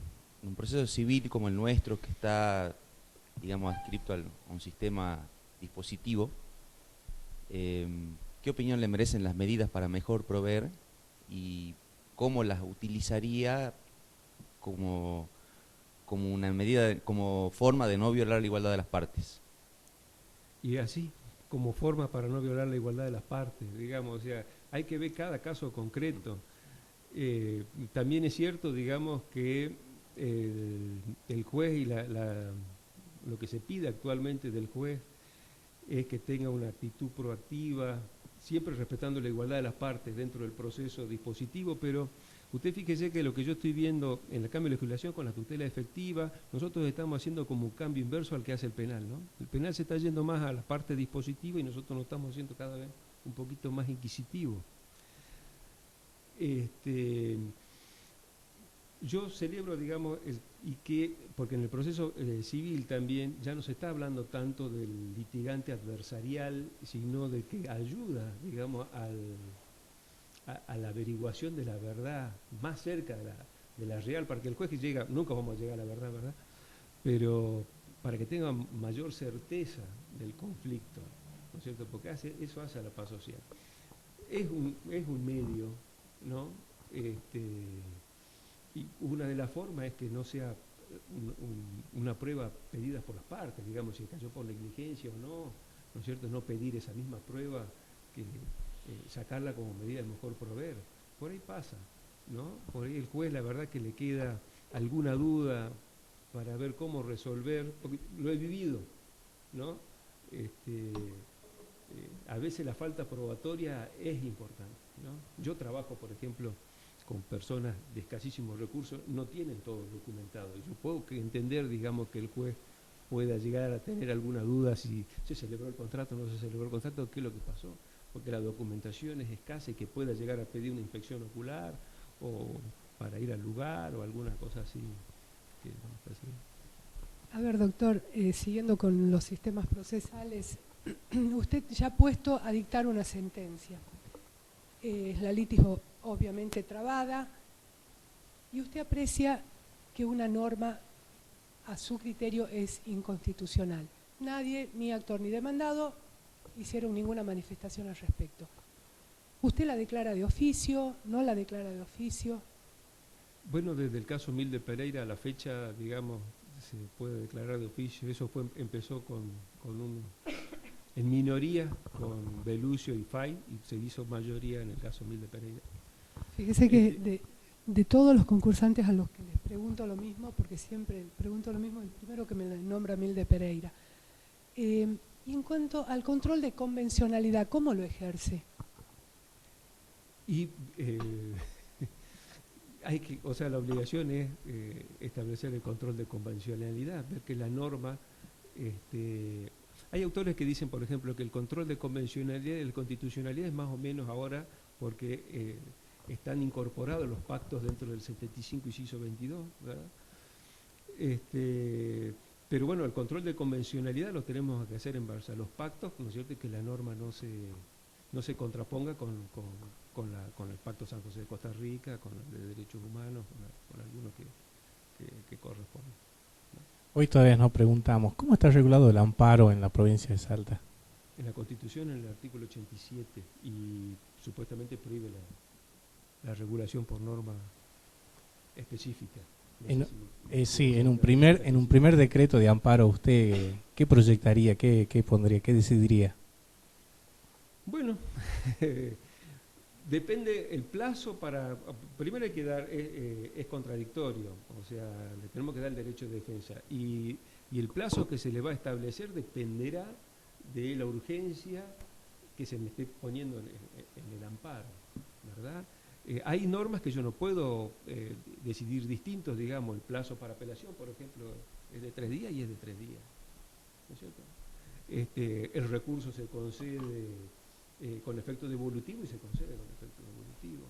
un proceso civil como el nuestro, que está, digamos, adscrito a un sistema dispositivo, ¿qué opinión le merecen las medidas para mejor proveer y cómo las utilizaría como una medida, como forma de no violar la igualdad de las partes? Y así, como forma para no violar la igualdad de las partes, digamos, o sea, hay que ver cada caso concreto. También es cierto, digamos, que el juez y lo que se pide actualmente del juez es que tenga una actitud proactiva, siempre respetando la igualdad de las partes dentro del proceso dispositivo, pero usted fíjese que lo que yo estoy viendo en el cambio de legislación con la tutela efectiva, nosotros estamos haciendo como un cambio inverso al que hace el penal, ¿no? El penal se está yendo más a la parte dispositiva y nosotros nos estamos haciendo cada vez un poquito más inquisitivos. Yo celebro, digamos, porque en el proceso civil también ya no se está hablando tanto del litigante adversarial, sino de que ayuda, digamos, a la averiguación de la verdad más cerca de la real, para que el juez que llega, nunca vamos a llegar a la verdad, ¿verdad? Pero para que tenga mayor certeza del conflicto, ¿no es cierto? Porque eso hace a la paz social. Es un medio, ¿no? Y una de las formas es que no sea una prueba pedida por las partes, digamos, si cayó por negligencia o ¿no es cierto? No pedir esa misma prueba, que sacarla como medida de mejor proveer. Por ahí pasa, ¿no? Por ahí el juez, la verdad que le queda alguna duda para ver cómo resolver, porque lo he vivido, ¿no? A veces la falta probatoria es importante, ¿no? Yo trabajo, por ejemplo, con personas de escasísimos recursos, no tienen todo documentado. Yo puedo entender, digamos, que el juez pueda llegar a tener alguna duda si se celebró el contrato, no se celebró el contrato, qué es lo que pasó. porque la documentación es escasa y que pueda llegar a pedir una inspección ocular o para ir al lugar o alguna cosa así. A ver, doctor, siguiendo con los sistemas procesales, usted ya ha puesto a dictar una sentencia. La litis obviamente trabada, y usted aprecia que una norma a su criterio es inconstitucional. Nadie, ni actor ni demandado, hicieron ninguna manifestación al respecto. ¿Usted la declara de oficio? ¿No la declara de oficio? Bueno, desde el caso Milde Pereira a la fecha, digamos, se puede declarar de oficio. Eso empezó en minoría con Belucio y Fay, y se hizo mayoría en el caso Milde Pereira. Fíjese que de todos los concursantes a los que les pregunto lo mismo, porque siempre pregunto lo mismo, el primero que me nombra Milde Pereira. Y en cuanto al control de convencionalidad, ¿cómo lo ejerce? Y la obligación es establecer el control de convencionalidad, ver que la norma, hay autores que dicen, por ejemplo, que el control de convencionalidad y de constitucionalidad es más o menos ahora porque están incorporados los pactos dentro del 75 y CISO 22, ¿verdad? Pero bueno, el control de convencionalidad lo tenemos que hacer en base a los pactos, ¿no es cierto? Y que la norma no se contraponga con el Pacto San José de Costa Rica, con el de Derechos Humanos, con algunos que corresponden, ¿no? Hoy todavía nos preguntamos, ¿cómo está regulado el amparo en la provincia de Salta? En la Constitución, en el artículo 87, y supuestamente prohíbe la regulación por norma específica. Sí, en un primer decreto de amparo, ¿usted qué proyectaría, qué pondría, qué decidiría? Bueno, depende el plazo para... Primero hay que dar, es contradictorio, o sea, le tenemos que dar el derecho de defensa, y el plazo que se le va a establecer dependerá de la urgencia que se me esté poniendo en el amparo, ¿verdad? Hay normas que yo no puedo decidir distintos, digamos, el plazo para apelación, por ejemplo, es de 3 días y es de 3 días, ¿no es cierto? El recurso se concede con efecto devolutivo y se concede con efecto devolutivo,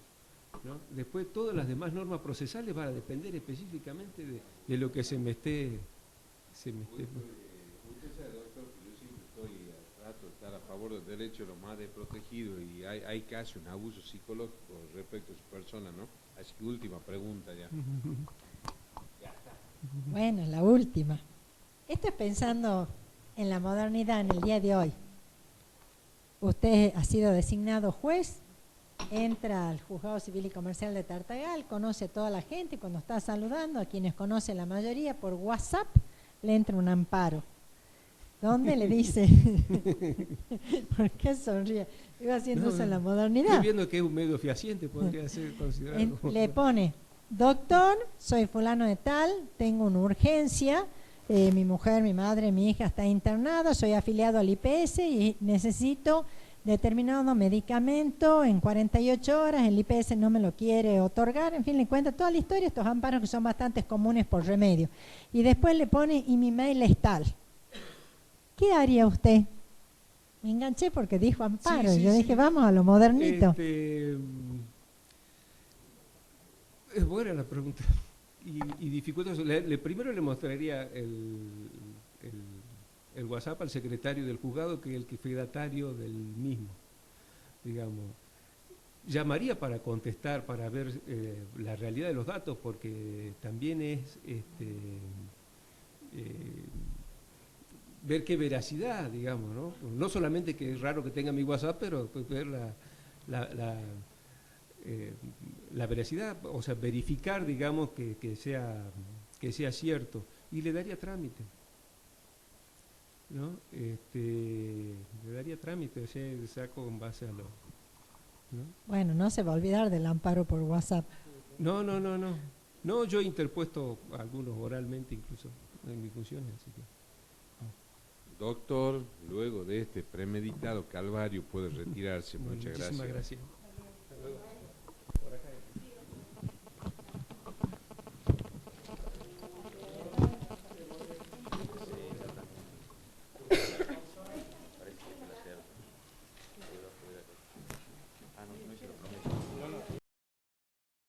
¿no? Después todas las demás normas procesales van a depender específicamente de lo que se me esté... Usted sabe, doctor, que yo siempre estoy trato de estar a favor del derecho de los más desprotegidos, y hay casi un abuso psicológico respecto a su persona, ¿no? Así que última pregunta ya. Ya está. Bueno, la última. Esto es pensando en la modernidad, en el día de hoy. Usted ha sido designado juez, entra al Juzgado Civil y Comercial de Tartagal, conoce a toda la gente, cuando está saludando, a quienes conoce la mayoría, por WhatsApp le entra un amparo. ¿Dónde le dice? ¿Por qué sonríe? Iba haciendo uso en la modernidad. Estoy viendo que es un medio fehaciente, podría ser considerado. Le pone, doctor, soy fulano de tal, tengo una urgencia, mi mujer, mi madre, mi hija está internada, soy afiliado al IPS y necesito determinado medicamento en 48 horas, el IPS no me lo quiere otorgar, en fin, le cuenta toda la historia, estos amparos que son bastante comunes por remedio. Y después le pone, y mi mail es tal. ¿Qué haría usted? Me enganché porque dijo amparo, y yo dije, vamos a lo modernito. Es buena la pregunta. Y dificultoso. Primero le mostraría el WhatsApp al secretario del juzgado, que es el que fue datario del mismo, digamos. Llamaría para contestar, para ver la realidad de los datos, porque también es ver qué veracidad, digamos, ¿no? No solamente que es raro que tenga mi WhatsApp, pero pues ver la veracidad, o sea, verificar, digamos, que sea cierto, y le daría trámite, ¿no? Le daría trámite, o sea, saco en base a lo, ¿no? Bueno, no se va a olvidar del amparo por WhatsApp. No, yo he interpuesto algunos oralmente incluso en mis funciones, así que... Doctor, luego de este premeditado calvario puede retirarse. Muchas gracias. Muchísimas gracias.